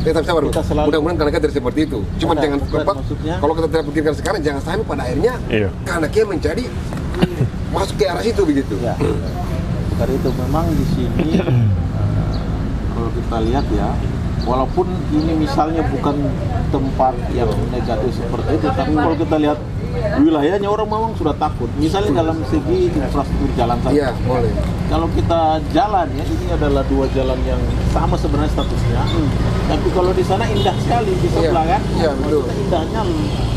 Tapi sabar, kita selalu- mudah-mudahan Kanakea tidak seperti itu. Cuman Bukan, jangan bukan, maksudnya- kalau kita tidak pikirkan sekarang, jangan sampai pada akhirnya Iya. Kanakea menjadi masuk ke arah situ begitu. ya. Karena itu memang di sini kalau kita lihat ya, walaupun ini misalnya bukan tempat yang negatif seperti itu, tapi kalau kita lihat wilayahnya orang memang sudah takut. Misalnya dalam segi infrastruktur jalan saja. Iya, boleh. Kalau kita jalan ya, ini adalah dua jalan yang sama sebenarnya statusnya. Tapi kalau di sana indah sekali di sebelah kan. Iya, betul. Maksudnya indahnya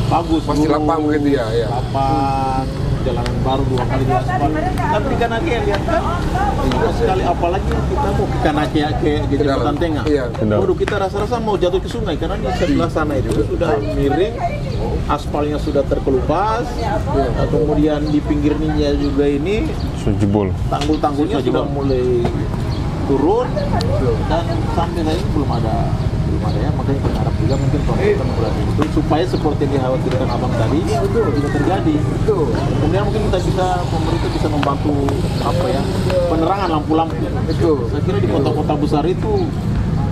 bagus. Pasti gunung, lapang begitu ya, iya. Lapang, jalanan baru 2 kali di aspal. Tapi di Kanakea lihat kan, indah sekali. Apalagi kita mau ke Kanakea ke Jembatan Tengah. Iya. Waduh, kita rasa-rasa mau jatuh ke sungai karena di sebelah sana itu sudah miring, aspalnya sudah terkelupas. Kemudian di pinggirnya juga ini Sudah jebol. tanggul-tanggulnya sudah mulai turun dan sampai saat ini belum ada ya, makanya kita harap juga mungkin pemerintah memperhatikan itu supaya seperti yang dikhawatirkan abang tadi tidak terjadi. Betul. Kemudian mungkin pemerintah bisa membantu penerangan lampu-lampu. Betul. Saya kira di kota-kota besar itu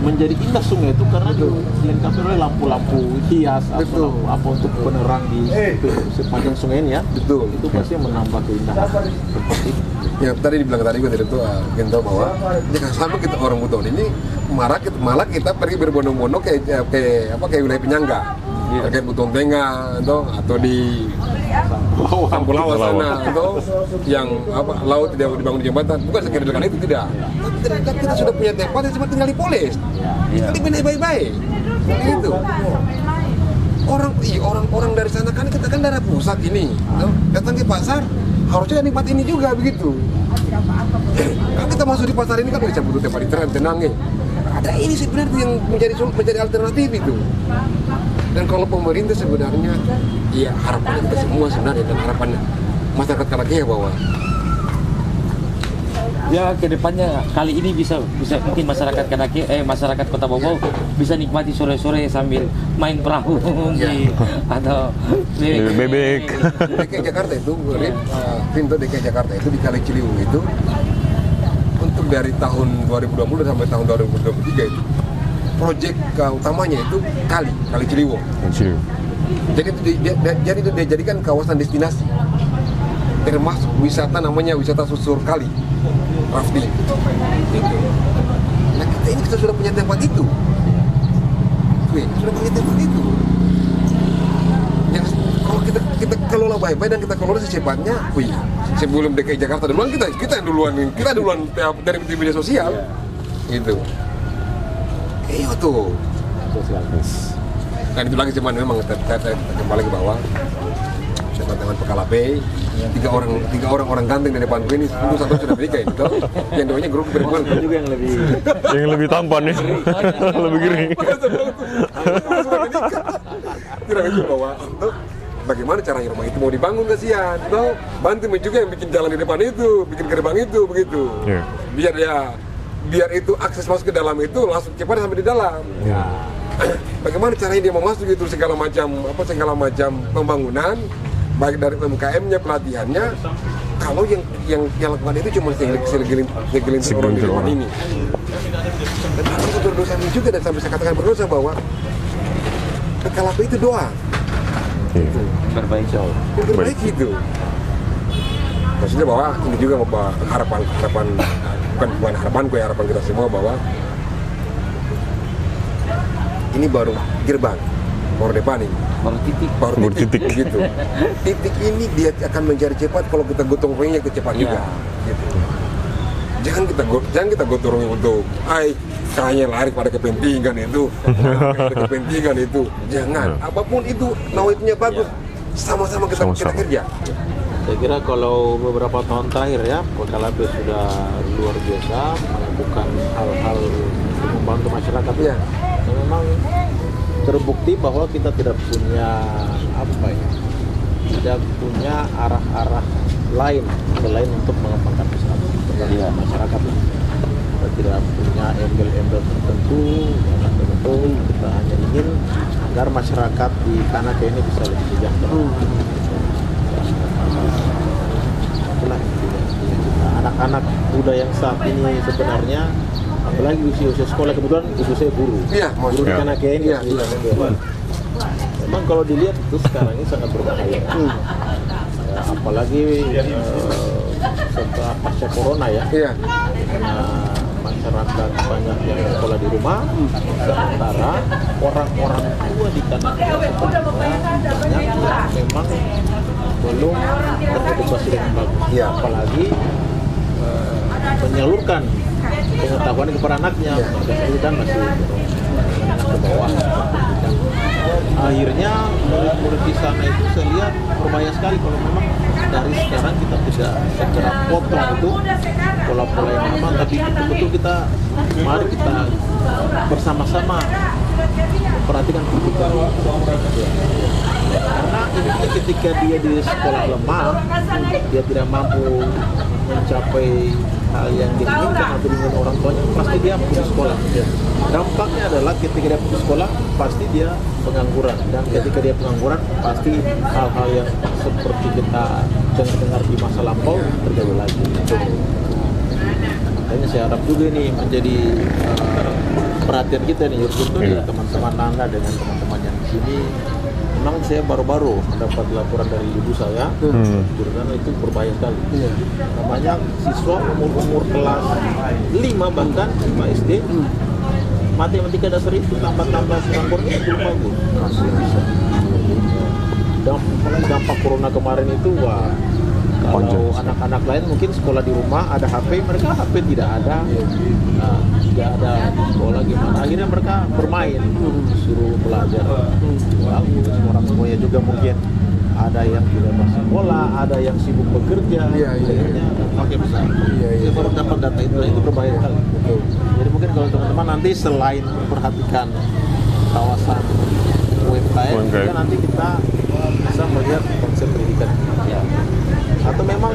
menjadi indah sungai itu karena dilengkapi oleh lampu-lampu hias atau lampu apa untuk penerang di sepanjang sungai ini ya. Betul. Itu pasti menambah keindahan seperti itu. Ya tadi dibilang tadi gue tidak tahu, mungkin tahu bahwa jangan sampai kita orang Buton ini malah kita pergi berbondong-bondong ke wilayah penyangga, kayak Buton Tengah atau di Sampulawa sana atau yang laut tidak dibangun di jembatan. Bukan sekedar dengan itu tidak. Tapi kita sudah punya tempat yang cuma tinggal dipoles, tinggal dibenahi baik-baik. Gitu. Orang dari sana kan kita kan daerah pusat ini, datang ke pasar harusnya nikmat ini juga begitu. Kalau kita masuk di pasar ini kan bisa butuh tempat tenang nih. Ada ini sebenarnya yang menjadi alternatif itu. Dan kalau pemerintah sebenarnya, ya harapan kita semua sebenarnya dan harapan masyarakat Kanakea bahwa Ya kedepannya kali ini bisa mungkin masyarakat Kanakea, masyarakat Kota Bau bisa nikmati sore-sore sambil main perahu atau Bebek. DKI Jakarta itu, pintu DKI Jakarta itu di Kali Ciliwung itu untuk dari tahun 2020 sampai tahun 2023 itu proyek utamanya itu Kali Ciliwung. Jadi itu dia jadikan kawasan destinasi, termasuk wisata namanya wisata susur kali, rafting. Gitu. Nah kita sudah punya tempat itu, Yang kalau kita kelola baik-baik dan kita kelola secepatnya, sebelum DKI Jakarta duluan kita duluan dari media sosial, gitu. Iya tuh. Kan itu lagi cuman memang kita kembali ke bawah. Teman-teman Pekalape, tiga orang ganteng di depan ini, itu satu sudah menikah itu. Yang doanya grup perempuan juga yang lebih tampan ya. Lebih gering. Sudah menikah. Tidak itu bahwa bagaimana caranya rumah itu mau dibangun kasihan, bantu juga yang bikin jalan di depan itu, bikin gerbang itu begitu. Yeah. Biar itu akses masuk ke dalam itu langsung cepat sampai di dalam. Bagaimana caranya dia mau masuk itu segala macam pembangunan baik dari UMKM-nya, pelatihannya. Kalau yang lakukan itu cuma segelintir orang di depan ini. Dan itu berdosa juga, dan sampai saya katakan berdosa bahwa Pekalape itu doa. Berbaik gitu. Maksudnya bahwa ini juga harapan bukan harapanku ya, harapan kita semua bahwa ini baru gerbang, baru depan ini, baru titik gitu. Titik ini dia akan menjadi cepat kalau kita gotong royongnya cepat juga. Gitu. jangan kita gotong untuk kayaknya lari pada kepentingan itu, jangan. Apapun itu, nawainya bagus, sama-sama kita kerja. Saya kira kalau beberapa tahun terakhir ya, PKLP sudah luar biasa melakukan hal-hal untuk membantu masyarakat. Iya. Dan memang terbukti bahwa kita tidak punya tidak punya arah-arah lain selain untuk mengembangkan masyarakat. Kita tidak punya embel-embel tertentu, kita hanya ingin agar masyarakat di Kanake ini bisa lebih sejahtera. Itulah anak-anak muda yang saat ini sebenarnya, apalagi usia sekolah, kebetulan ibu saya guru di Kanake ini. Memang kalau dilihat itu sekarang ini sangat berbahaya. Apalagi setelah pasca corona ya, masyarakat banyak yang sekolah di rumah, sementara orang-orang tua di Kanake banyak yang memang belum teredukasi dengan bagus. Apalagi menyalurkan pengetahuan kepada anaknya, itu kan masih ke bawah. Akhirnya murid-murid di sana itu saya lihat berbahaya sekali kalau memang dari sekarang kita tidak segera potong itu pola-pola yang lama, tapi betul-betul kita mari kita bersama-sama memperhatikan pendidikan. Karena ini ketika dia di sekolah lemah, dia tidak mampu mencapai hal yang diinginkan atau diinginkan orang tuanya, pasti dia putus sekolah. Dampaknya adalah ketika dia putus sekolah, pasti dia pengangguran, dan ketika dia pengangguran, pasti hal-hal yang seperti kita dengar di masa lampau terjadi lagi. Makanya saya harap juga ini menjadi perhatian kita nih, ya teman-teman Anda dengan teman-teman yang di sini. Memang saya baru-baru mendapat laporan dari ibu saya, karena itu berbahaya sekali. Namanya siswa umur kelas 5 bahkan 5 SD, matematika dasar itu tambah-tambah pengangguran itu belum bagus. Masih bisa. Dampak corona kemarin itu, kalau anak-anak lain mungkin sekolah di rumah ada HP, mereka HP tidak ada. Tidak ada di sekolah gimana, akhirnya mereka bermain, disuruh belajar. Orang tuanya juga mungkin ada yang tidak masuk sekolah, ada yang sibuk bekerja, akhirnya pakai besar. Saya baru dapat data itu berbahaya sekali. Jadi mungkin kalau teman-teman nanti selain memperhatikan kawasan UMKM, juga nanti kita bisa melihat konsep pendidikan. Atau memang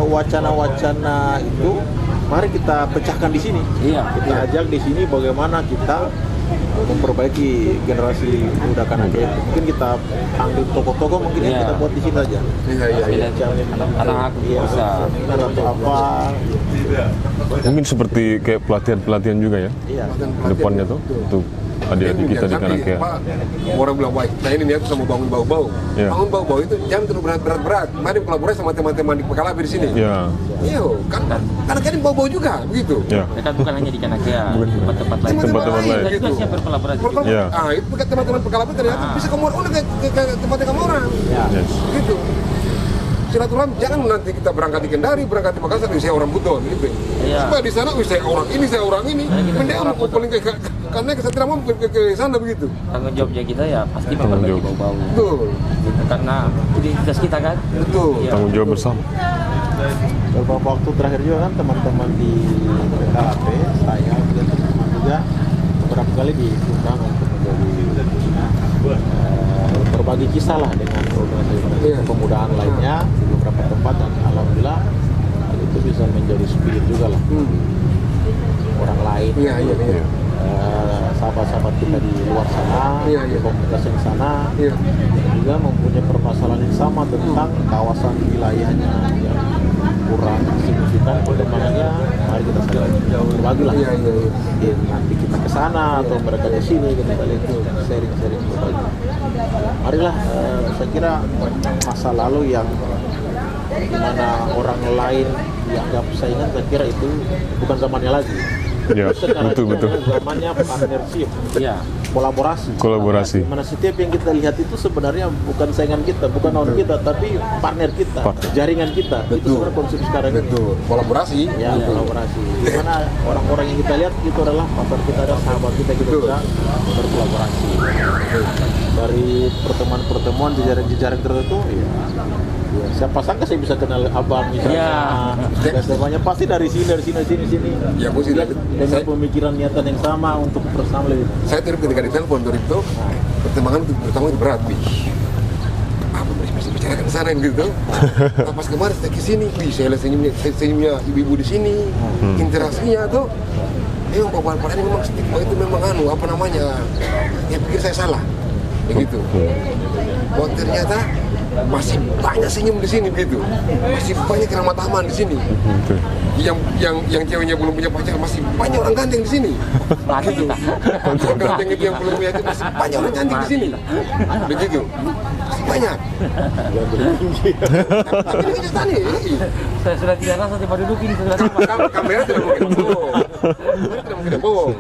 wacana-wacana itu mari kita pecahkan di sini. Kita ajak di sini bagaimana kita memperbaiki generasi muda Kanake. Mungkin kita ambil tokoh-tokoh, mungkin kita buat di sini aja. Anak bisa atau apa. Mungkin seperti kayak pelatihan-pelatihan juga ya. Depannya tuh untuk adik-adik kita di Kanake. Orang bilang, baik, nah ini niat sama bangun bau-bau. Bangun bau-bau itu jangan terlalu berat-berat. Mari kolaborasi sama teman-teman di PKLP di sini. Iya, karena ini bau-bau juga, begitu. Mereka bukan hanya di Kanake, tempat-tempat lain. Tempat-tempat lain. Kita juga siap berkolaborasi. Itu teman-teman PKLP ternyata bisa ke tempat-tempat kamu orang. Gitu. Silaturahmi, jangan nanti kita berangkat di Kendari, berangkat di Makassar, saya orang Buton, gitu. Supaya di sana, saya orang ini, mending aku paling karena saya tidak mau ke sana begitu. Tanggung jawabnya kita ya pasti memperbaiki bau-bau. Betul. Karena identitas kita kan. Betul. Tanggung jawab bersama. Beberapa waktu terakhir juga kan teman-teman di PKLP, saya juga beberapa kali diundang untuk menjadi berbagi kisah lah dengan organisasi pemudaan lainnya di beberapa tempat, dan alhamdulillah itu bisa menjadi spirit juga lah orang lain. Sahabat-sahabat kita di luar sana, komunitas di sana, yang juga mempunyai permasalahan yang sama tentang kawasan wilayahnya yang kurang signifikan perkembangannya. Mari kita berbagi lah. Nanti kita ke sana atau mereka di sini, kita sharing berbagi. Marilah, saya kira masa lalu yang dimana orang lain dianggap saingan, saya kira itu bukan zamannya lagi. Betul. Zamannya partnership. Kolaborasi. Mana setiap yang kita lihat itu sebenarnya bukan saingan kita, bukan lawan kita, tapi partner kita, jaringan kita. Itu sebenarnya konsep sekarang ini. Kolaborasi. Ya, kolaborasi. Dimana orang-orang yang kita lihat itu adalah partner kita, ada sahabat kita bisa berkolaborasi. Dari pertemuan-pertemuan jejaring tertentu, ya siapa sangka saya bisa kenal abang misalnya. Dan semuanya pasti dari sini. Ya, mesti dengan pemikiran niatan yang sama untuk bersama lebih. Saya tadi ketika ditelepon dari itu, pertimbangan pertama itu berat, apa bisa bicarakan ke sana gitu. Nah, pas kemarin saya kesini, saya lihat senyumnya ibu-ibu di sini, interaksinya tuh, Bapak ini memang stigma itu memang apa namanya, ya pikir saya salah, begitu. Oh ternyata masih banyak senyum di sini begitu, masih banyak ramah tamah di sini. Yang ceweknya belum punya pacar masih banyak orang ganteng di sini. Begitu. Orang ganteng itu yang belum punya itu masih banyak orang cantik di sini. Begitu. Masih banyak. Tapi ini kenyataan nih. Saya sudah tidak rasa tempat duduk ini sudah Kamera tidak mungkin bohong.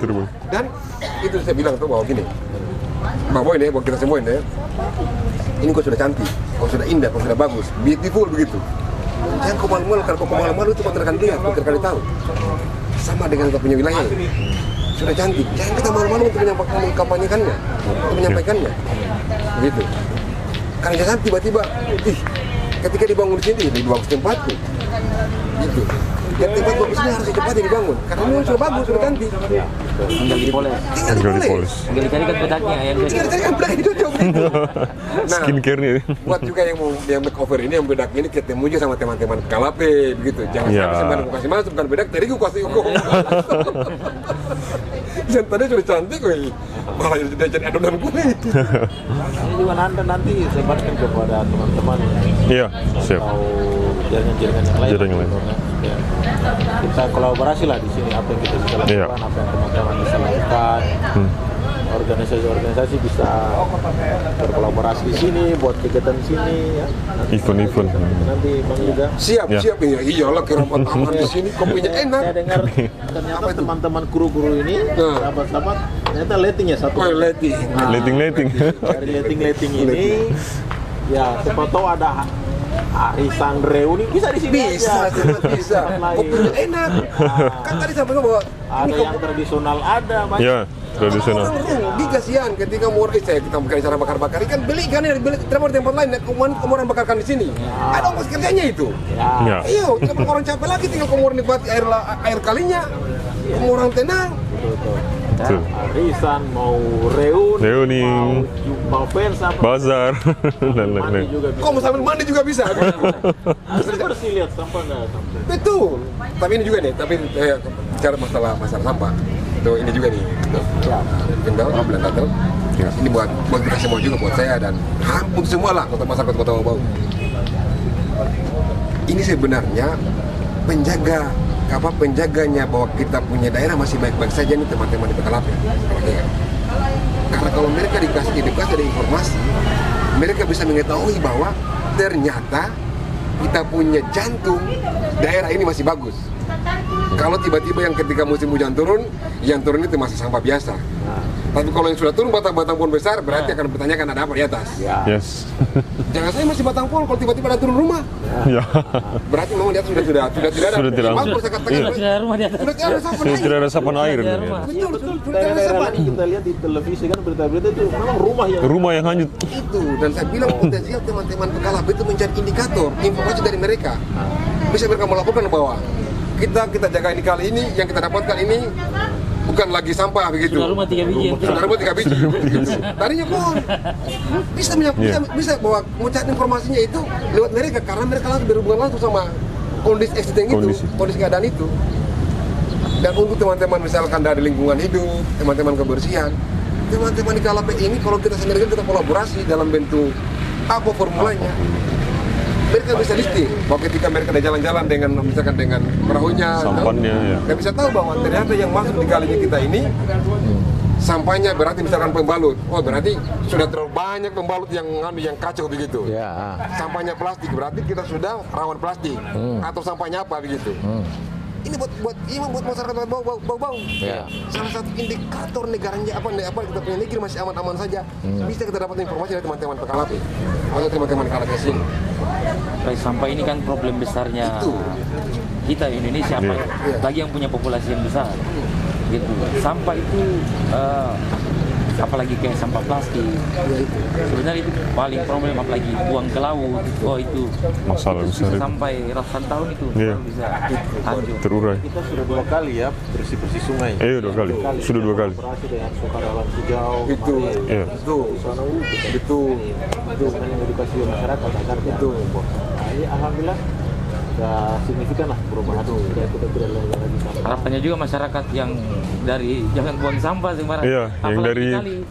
Dan itu saya bilang tuh bahwa gini, bahwa ini buat kita semua ini kau sudah cantik, kau sudah indah, kau sudah bagus, beautiful begitu. Jangan kau malu-malu, kalau kau malu-malu itu kau akan lihat, kau akan tahu. Sama dengan kita punya wilayah, sudah cantik, jangan kita malu-malu untuk mengkampanyekannya, untuk menyampaikannya, begitu. Karena jangan tiba-tiba, ketika dibangun di sini, lebih bagus tempatku, gitu. Dan tempat bagus ini harus secepatnya dibangun, karena ini sudah bagus, sudah cantik. tinggal dipoles. Tinggal dipoles. Tinggal dicarikan bedaknya yang Tinggal dicarikan bedak itu coba. Skincare-nya. Buat juga yang makeover ini, yang bedak ini ketemu juga sama teman-teman Kalape begitu. Jangan sampai aku kasih masuk bukan bedak, tadi aku kasih hukum. Yang tadi sudah cantik, malah jadi adonan kue. Ini juga nanti sebarkan kepada teman-teman. Iya, siap. Atau jaringan-jaringan yang lain. Jaringan lain. Ya. Kita kolaborasi lah di sini, apa yang kita bisa lakukan, apa yang teman-teman bisa lakukan. Organisasi-organisasi bisa berkolaborasi di sini, buat kegiatan di sini. Ya. Event-event. Nanti Bang juga. Siap ya, iyalah keramat aman di sini, kopinya enak. Saya dengar ternyata teman-teman kru-kru ini, sahabat-sahabat, ternyata letting ya satu. Letting. Letting. Dari letting ini, ya siapa tahu ada arisan reuni bisa di sini bisa. Kopinya enak. Kan tadi sampai bahwa ada yang tradisional ada banyak. Ya, tradisional. Rugi kasihan ketika mau kita bukan cara bakar-bakar ikan, beli ikan dari tempat lain, kemudian bakarkan di sini. Ada ongkos kerjanya itu. Ya. Iya, tidak perlu orang capek lagi, tinggal kemudian nikmati air kalinya, kemudian tenang. Betul. Arisan mau reuni, mau fans apa, bazar dan lain-lain. Kok mau sambil mandi juga bisa. Bersih lihat sampah enggak sampai. Betul. Tapi ini juga nih, bicara masalah sampah. Tuh ini juga nih. Tinggal bilang datang. Ini buat kita semua juga, buat saya dan hampir semua lah masyarakat Kota Bau. Ini sebenarnya penjaganya bahwa kita punya daerah masih baik-baik saja nih teman-teman di Pekalape. Karena kalau mereka dikasih edukasi dan informasi, mereka bisa mengetahui bahwa ternyata kita punya jantung daerah ini masih bagus. Kalau tiba-tiba yang ketika musim hujan turun, yang turun itu masih sampah biasa. Tapi kalau yang sudah turun batang-batang pohon besar, berarti akan bertanyakan ada apa di atas. Yes. Jangan saya masih batang pohon, kalau tiba-tiba ada turun rumah. Ya. Berarti memang di atas sudah tidak ada. Sudah tidak ada. Sudah ada rumah di atas. Sudah tidak ada resapan air. Betul. Daerah-daerah lain kita lihat di televisi kan berita-berita itu memang rumah yang hanyut. Itu, dan saya bilang potensial teman-teman Pekalape itu mencari indikator, informasi dari mereka. Bisa mereka melaporkan bahwa kita jaga ini kali ini, yang kita dapatkan ini bukan lagi sampah begitu. Sudah rumah 3 biji. Sudah rumah 3 biji. Tadinya pohon. Bisa bahwa mencari informasinya itu lewat mereka, karena mereka langsung berhubungan langsung sama kondisi existing itu, kondisi keadaan itu. Dan untuk teman-teman misalkan dari lingkungan hidup, teman-teman kebersihan, teman-teman di Kalape ini kalau kita sendiri kita kolaborasi dalam bentuk apa formulanya, mereka bisa listing bahwa ketika mereka ada jalan-jalan dengan misalkan dengan perahunya, sampannya, mereka bisa tahu bahwa ternyata yang masuk di kalinya kita ini sampahnya berarti misalkan pembalut. Oh berarti sudah terlalu banyak pembalut yang kacau begitu. Ya. Sampahnya plastik berarti kita sudah rawan plastik atau sampahnya apa begitu. ini buat masyarakat bau. Ya. Salah satu indikator negaranya apa kita punya negeri masih aman-aman saja. Bisa kita dapat informasi dari teman-teman Pekalape atau teman-teman Kanakea sini. Baik, sampah ini kan problem besarnya Itu. kita Indonesia, bagi yang punya populasi yang besar. Gitu. Sampah itu apalagi kayak sampah plastik. Sebenarnya itu paling problem, apalagi buang ke laut. Oh itu Masalah itu besar bisa itu. sampai ratusan tahun itu Iya. baru bisa hancur. Terurai. Kita sudah 2 kali ya bersih-bersih sungai. Dua kali. Sudah 2 kali. Kolaborasi dengan sukarelawan hijau. Itu. kemarin. Iya. Itu. Sana kita Itu. dengan edukasi masyarakat agar Itu. Nah, ini alhamdulillah sudah signifikan lah perubahan kita tidak lagi sampah. Harapannya juga masyarakat yang dari jangan buang sampah sembarangan. Iya,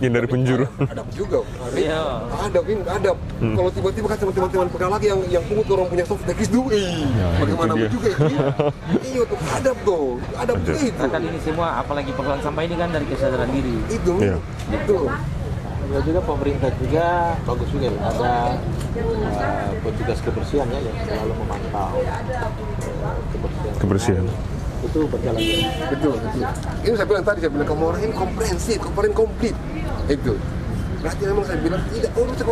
yang dari penjuru. Adab juga. Iya. Adab. Kalau tiba-tiba kan teman-teman Pekalape yang pungut orang punya soft tekis dulu, bagaimana itu dia. juga itu? Iya tuh, adab tuh, adab juga itu. Nah, kan ini semua apalagi persoalan sampah ini kan dari kesadaran diri. Itu, Iya. itu. Ya juga pemerintah juga bagus juga ya. Ada petugas kebersihan ya yang selalu memantau Kebersihan. Itu berjalan. Betul. Ini saya bilang Komoro ini komprehensif, komplit. Itu. Berarti memang saya bilang tidak usah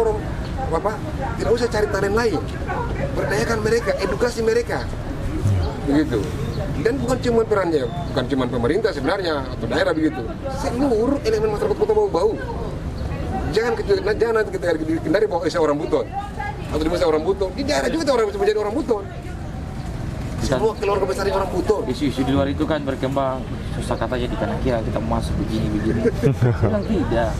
tidak usah cari talent lain. Berdayakan mereka, edukasi mereka. Begitu. Dan bukan cuma pemerintah sebenarnya atau daerah begitu. Seluruh elemen masyarakat Kota Bau-Bau. Jangan nanti kita di Kendari bawa orang Buton atau di masa orang Buton. Di daerah juga orang bisa menjadi orang Buton. Semua keluarga besar orang Buton. Isu-isu di luar itu kan berkembang, susah katanya di Kanakea kita mau masuk begini. Bilang tidak.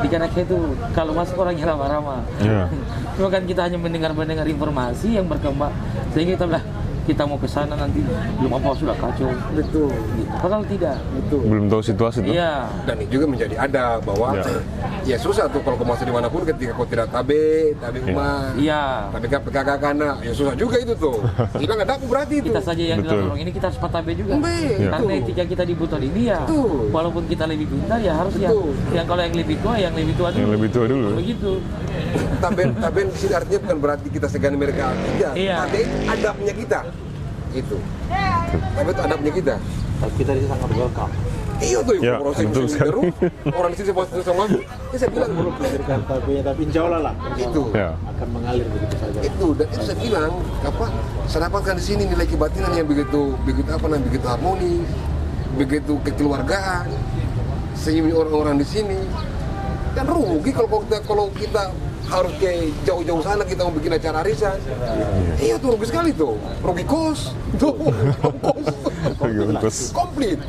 Di Kanakea itu kalau masuk orangnya ramah-ramah. Iya. Cuma kan kita hanya mendengar informasi yang berkembang, sehingga kita bilang kita mau ke sana nanti belum apa sudah kacau. Betul. Gitu. Padahal tidak. Betul. Belum tahu situasi tuh. Iya. Dan ini juga menjadi ada bahwa ya susah tuh kalau kau masuk dimanapun ketika kau tidak tabe umat, Iya. tapi PKK kana, ya susah juga itu tuh. Tidak nggak dapat berarti itu. Kita saja yang Betul. dalam orang ini kita harus patabe juga. Iya. Karena etika kita di Buton ini ya, Betul. walaupun kita lebih pintar ya harus Betul. yang kalau yang lebih tua dulu. Yang lebih tua dulu. Begitu. Taben di sini artinya bukan berarti kita segan mereka tidak. Iya. Tabe adabnya kita. Itu. Tabe itu adabnya kita. Tapi kita ini sangat welcome. Iya tuh, Ya, proses betul musim sekali. baru. Orang di sini sama aku. Saya bilang Berikan tapi insya Allah lah. itu. Ya. Akan mengalir begitu saja. Itu dan itu saya bilang saya dapatkan di sini nilai kebatinan yang begitu harmoni, begitu kekeluargaan, sehingga orang-orang di sini kan rugi kalau kita harus ke jauh-jauh sana kita mau bikin acara arisan. Iya tuh rugi sekali tuh, rugi kos, tuh Ongkos. komplit.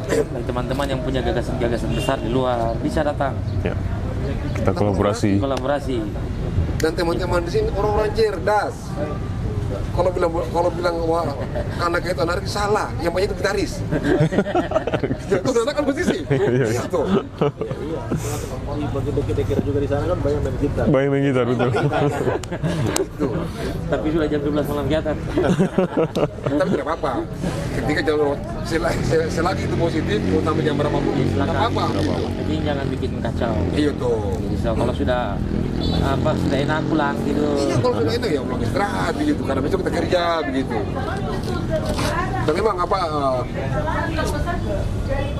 Dan teman-teman yang punya gagasan besar di luar bisa datang Ya. Kita kolaborasi. Dan teman-teman di sini orang-orang cerdas. Kalau bilang wah Kanakea itu anarkis salah, yang banyak itu gitaris. Itu ternyata kan musisi. Iya tuh. Bagi dekir-dekir juga di sana kan banyak main gitar. Banyak main gitar, betul. Itu. Tapi sudah jam 12 malam kelihatan. Tapi tidak apa-apa. Ketika jalur selagi itu positif, mau sampai jam berapapun, tidak apa-apa. Jadi jangan bikin kacau. Iya tuh. Jadi kalau sudah enak pulang gitu. Iya kalau sudah itu ya pulang istirahat begitu, karena besok kita kerja begitu. Dan memang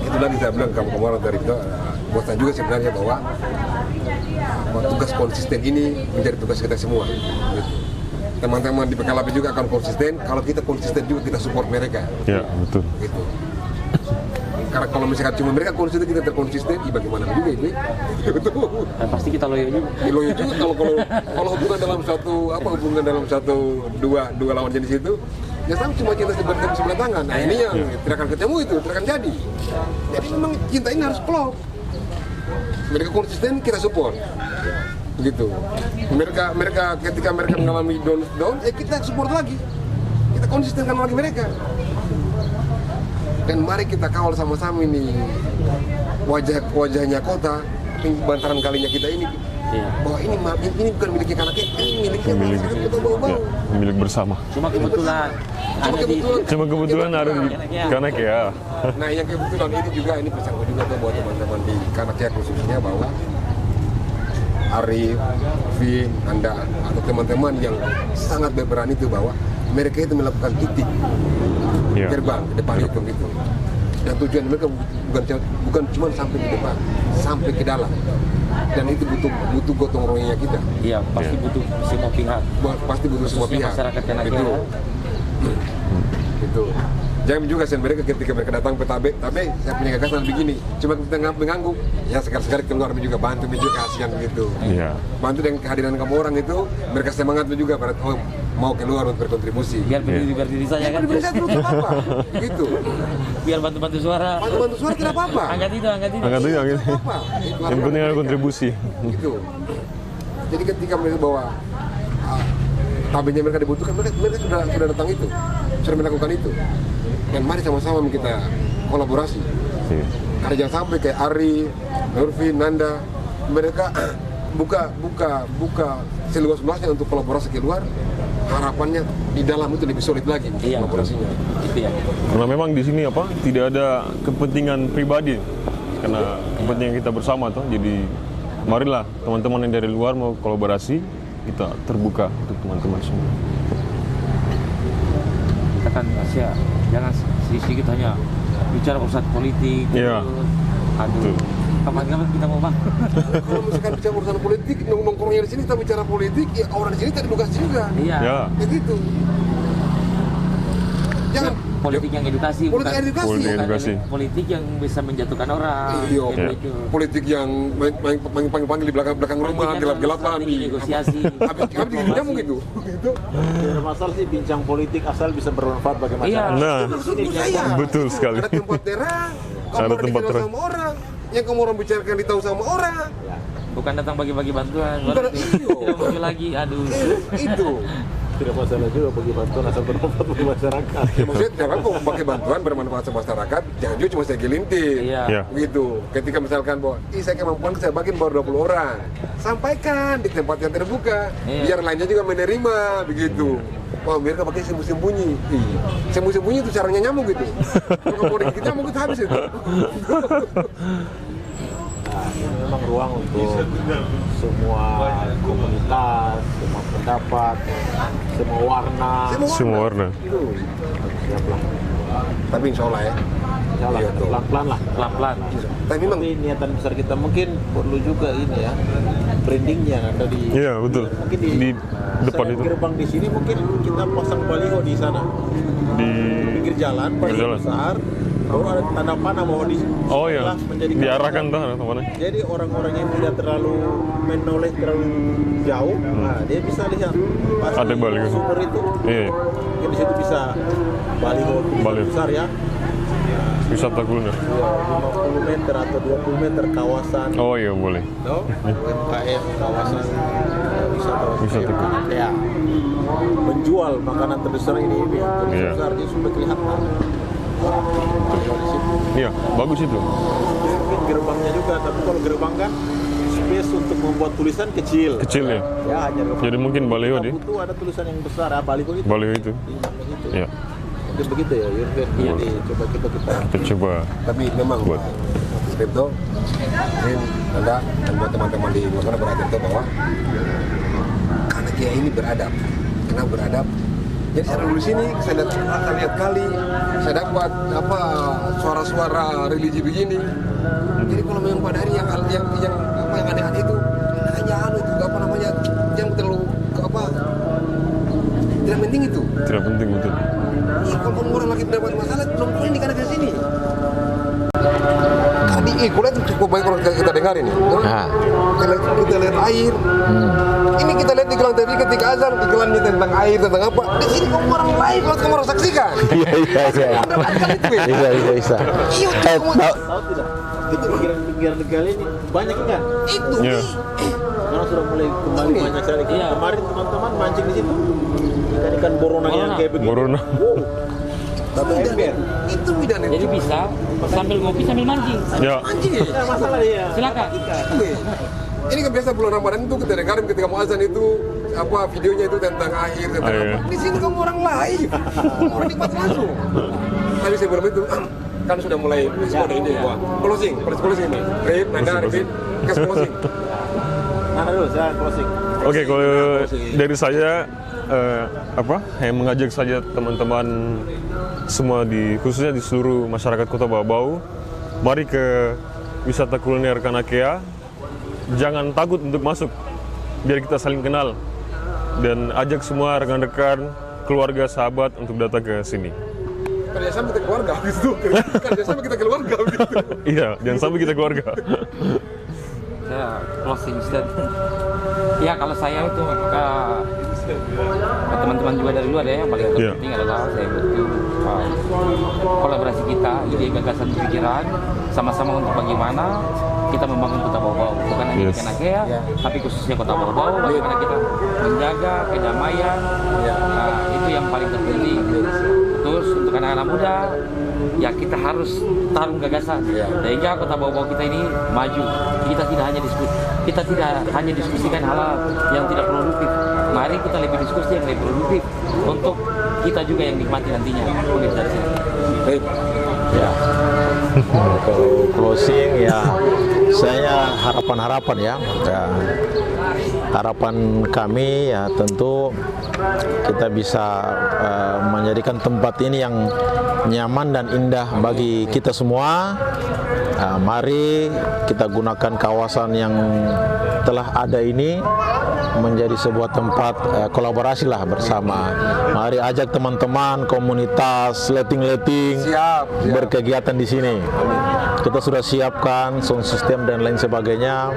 itu lagi saya bilang kamu kemarin dari itu, buat saya juga sebenarnya bahwa tugas konsisten ini menjadi tugas kita semua. Gitu. Teman-teman di Pekalape juga akan konsisten, kalau kita konsisten juga kita support mereka. Ya, betul. Gitu. Karena kalau misalkan cuma mereka konsisten kita terkonsisten, bagaimana juga ini? Dan pasti kita loyo juga. Loyo juga kalau hubungan dalam satu dua lawan jenis itu, ya sama cuma cinta sebelah tangan. Nah ini yang tidak akan ketemu itu, tidak akan jadi. Jadi memang cinta ini harus klop. Mereka konsisten kita support. Begitu. Mereka ketika mereka mengalami down, kita support lagi. Kita konsistenkan lagi mereka. Dan mari kita kawal sama-sama ini wajahnya kota, bantaran kalinya kita ini. Iya. Bahwa ini bukan miliknya Kanakea, ini miliknya masyarakat Kota Bau-Bau. Ya, milik bersama. Cuma kebetulan Cuma kebetulan ada di Kanakea. Nah yang kebetulan ini juga ini pesan juga tuh buat teman-teman di Kanakea khususnya bahwa Arif, Vin, Anda atau teman-teman yang sangat berperan itu bahwa mereka itu melakukan titik Iya. gerbang depan itu gitu. Dan tujuan mereka bukan cuma sampai di depan, sampai ke dalam. Dan itu butuh gotong royongnya kita. Iya, pasti butuh semua pihak. Pasti butuh semua Khususnya pihak. masyarakat Kanakea. Gitu. Gitu. Jangan juga mereka ketika mereka datang ke Tabe, saya punya gagasan begini. Cuma kita mengganggu, ya sekali-sekali keluar juga bantu juga kasihan gitu. Iya. Bantu dengan kehadiran kamu orang itu, mereka semangat juga pada mau keluar untuk berkontribusi. Biar berdiri saja kan. Berdiri saja terus tidak apa-apa. Gitu. Biar bantu-bantu suara. Bantu suara tidak apa-apa. Angkat itu. Angkat itu, angkat Tidak itu. apa-apa. Itu Yang penting ada kontribusi. gitu. Jadi ketika mereka bawa tabenya mereka dibutuhkan, mereka sudah datang itu, sudah melakukan itu. Dan mari sama-sama kita kolaborasi. Iya. Karena jangan sampai kayak Ari, Nurfi, Nanda, mereka buka seluas-luasnya untuk kolaborasi keluar. Harapannya di dalam itu lebih solid lagi Iya, kolaborasinya. Itu ya. Karena memang di sini tidak ada kepentingan pribadi, karena kepentingan kita bersama toh. Jadi marilah teman-teman yang dari luar mau kolaborasi, kita terbuka untuk teman-teman semua. Kita kan Asia, jangan sedikit hanya bicara urusan politik. Iya. Aduh. Betul. Kapan-kapan kita mau bang? Kalau misalkan bicara urusan politik, nongkrongnya di sini kita bicara politik, ya orang di sini teredukasi juga. Iya. Ya. Begitu. Jangan Politik yang edukasi, politik bukan edukasi. Politik bukan edukasi. politik yang bisa menjatuhkan orang. Iya, Gitu. politik yang panggil di belakang rumah, Politik yang gelap-gelapan. strategi negosiasi. Habis nyamuk gitu. Gitu. Tidak ada masalah sih bincang politik asal bisa bermanfaat bagi Iya. masyarakat. Nah, Maksudku saya. betul sekali. Ada tempat terang, kamu Ada orang tempat dikenal terang. sama orang, yang kamu orang bicarakan ditahu sama orang. Bukan datang bagi-bagi bantuan. Bukan, Baru iya. tidak muncul lagi. Aduh. Itu. Tidak masalah juga bagi bantuan asal bermanfaat bagi masyarakat. Ya, maksudnya jangan kok pakai bantuan bermanfaat sama masyarakat, jangan juga cuma saya gelintir. Iya. Iya. Gitu. Ketika misalkan bahwa, saya kemampuan saya bagi baru 20 orang. Sampaikan di tempat yang terbuka, Iya. biar lainnya juga menerima, begitu. Wah, mereka pakai sembunyi-sembunyi. Sembunyi-sembunyi itu caranya nyamuk gitu. Kalau mau dikit nyamuk itu habis itu. Nah, ini memang ruang untuk semua komunitas, semua pendapat, semua warna. Semua warna. Itu. Siaplah. Tapi insya Allah ya. Jalan Iya, tuh. pelan-pelan lah. Pelan-pelan. Tapi memang Tapi niatan besar kita mungkin perlu juga ini ya, brandingnya ada di. Iya, betul. Mungkin Di depan selain itu. gerbang di sini mungkin kita pasang baliho di sana. Di Pinggir jalan, baliho jalan. besar. Baru ada tanda panah bahwa di Oh iya, menjadi diarahkan tuh kemana? Jadi orang-orang yang tidak terlalu menoleh terlalu jauh, nah dia bisa lihat pasti Ada baliho. sumber itu. Iya, Mungkin di situ bisa baliho Baliho. besar ya, wisata kuliner. 50 meter atau 20 meter kawasan. Oh iya, boleh. No? UMKM kawasan wisata Wisata. ya menjual makanan tradisional ini yang Iya. besar dia sudah kelihatan. Di situ. Iya, bagus itu. Mungkin gerbangnya juga, tapi kalau gerbang kan space untuk membuat tulisan kecil. Kecil ya. Ya hanya gerbang. Jadi mungkin baliho Kita deh. butuh ada tulisan yang besar, baliho itu. Baliho itu. Itu. Iya, Mungkin begitu ya, Yurgen. Iya. Jadi coba kita kita coba. tapi memang Buat. Skripto, Rin, Anda dan buat teman-teman di luar sana beradab itu bahwa Kanakea ini beradab. Kenapa beradab? Jadi saya dulu di sini, saya lihat kali, saya dapat suara-suara religi begini. Jadi kalau memang pada hari yang aneh-aneh itu, hanya itu yang terlalu tidak penting itu. Tidak penting betul. Kalau kamu orang lagi mendapat masalah, nongkrongin di Kanakea sini. Tadi kuliah itu cukup baik kalau kita dengar ini. Kita lihat air. Ini kita lihat iklan TV ketika azan, iklannya tentang air, tentang apa. Di sini kamu orang live, kalau kamu orang saksikan. Iya. Mendapatkan itu ya. Bisa. Iya, kamu tahu tidak? Itu pinggiran negara ini banyak kan? itu. Iya. Sekarang sudah mulai kembali banyak sekali. Iya. Kemarin teman-teman mancing di situ. Ikan borona yang kayak begini. Borona. Satu ember. Itu bidan Jadi bisa sambil ngopi sambil mancing. Ya, anjing ya. Nah, masalah dia. Silakan. Ini kan biasa bulan Ramadan itu kita dengar ketika mau azan itu videonya itu tentang air, tentang Air. apa. Di sini kamu orang live, kamu orang nikmat langsung. Tapi sebelum itu kan sudah mulai skor ini, wah closing ini. Rip, Nanda, Rip, kas closing. Nah, dulu saya closing. Oke, kalau dari saya yang mengajak saja teman-teman semua khususnya di seluruh masyarakat Kota Bau-Bau, mari ke wisata kuliner Kanakea. Jangan takut untuk masuk, biar kita saling kenal, dan ajak semua rekan-rekan, keluarga, sahabat untuk datang ke sini. Kerjasama kita keluarga gitu. Kerjasama kita keluarga gitu. Iya, jangan sampai kita keluarga. Ya, closing statement. Ya, kalau saya itu teman-teman juga dari luar ya, yang paling penting adalah saya butuh kolaborasi kita, ide, gagasan, pikiran, sama-sama untuk bagaimana kita membangun Kota Bau-Bau, bukan hanya di Kanakea, tapi khususnya Kota Bau-Bau, bagaimana kita menjaga kedamaian, itu yang paling terpenting. Terus untuk anak-anak muda, ya kita harus tarung gagasan, sehingga Kota Bau-Bau kita ini maju. Kita tidak hanya diskusikan hal-hal yang tidak produktif. Mari kita lebih diskusi yang lebih produktif untuk kita juga yang nikmati nantinya organisasi. Baik. Ya. Kalau closing ya, saya harapan ya. Harapan kami ya tentu kita bisa menjadikan tempat ini yang nyaman dan indah bagi kita semua. Mari kita gunakan kawasan yang telah ada ini menjadi sebuah tempat kolaborasi lah bersama. Mari ajak teman-teman, komunitas, letting berkegiatan di sini. Kita sudah siapkan sound system dan lain sebagainya,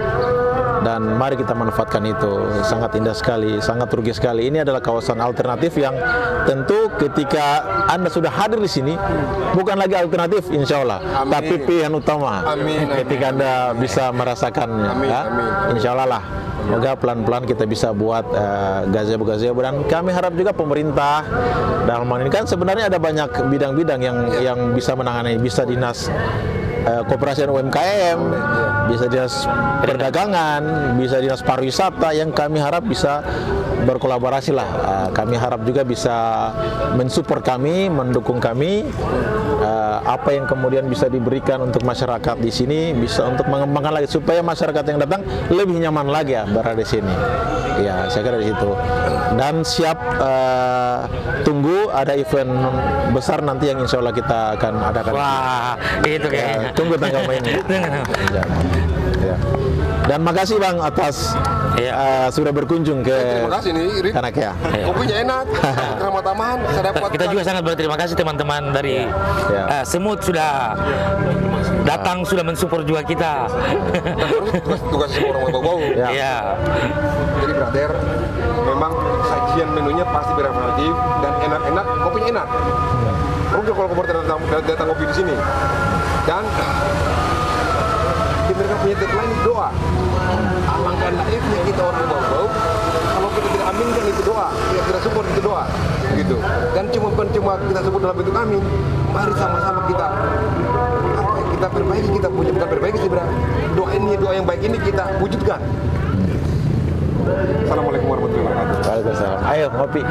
dan mari kita manfaatkan itu. Sangat indah sekali, sangat rugi sekali. Ini adalah kawasan alternatif yang tentu ketika Anda sudah hadir di sini, bukan lagi alternatif insya Allah, tapi pilihan utama. Ketika Anda bisa merasakannya, insya Allah lah. Semoga pelan-pelan kita bisa buat gazebo-gazebo, dan kami harap juga pemerintah dalam hal ini kan sebenarnya ada banyak bidang-bidang yang bisa menangani, bisa dinas koperasi dan UMKM, bisa dinas perdagangan, bisa dinas pariwisata, yang kami harap bisa berkolaborasi lah. Kami harap juga bisa mensupport kami, mendukung kami, apa yang kemudian bisa diberikan untuk masyarakat di sini, bisa untuk mengembangkan lagi supaya masyarakat yang datang lebih nyaman lagi ya berada di sini. Ya, saya kira di situ. Dan siap tunggu ada event besar nanti yang insya Allah kita akan adakan. Wah, itu kayaknya. Tunggu tanggal mainnya. Ya. Dan makasih Bang atas sudah berkunjung ke Terima kasih nih, Rik. Kanakea. Kopinya enak, ramah tamah, saya dapat. Kita juga sangat berterima kasih teman-teman dari Semut sudah datang, sudah mensupport juga kita. Tugas semua orang Bau-Bau. Iya. Jadi brother, memang sajian menunya pasti bervariatif dan enak-enak, kopinya enak. Rugi kalau kamu datang kopi di sini. Dan mereka punya deadline doa. Alangkah naifnya kita orang Bau-Bau kalau kita tidak aminkan itu doa, kita support itu doa, gitu. Dan bukan cuma kita sebut dalam bentuk amin. Mari sama-sama kita perbaiki, kita punya, bukan perbaiki sih, doa yang baik ini kita wujudkan. Assalamualaikum warahmatullahi wabarakatuh. Waalaikumsalam. Ayo ngopi.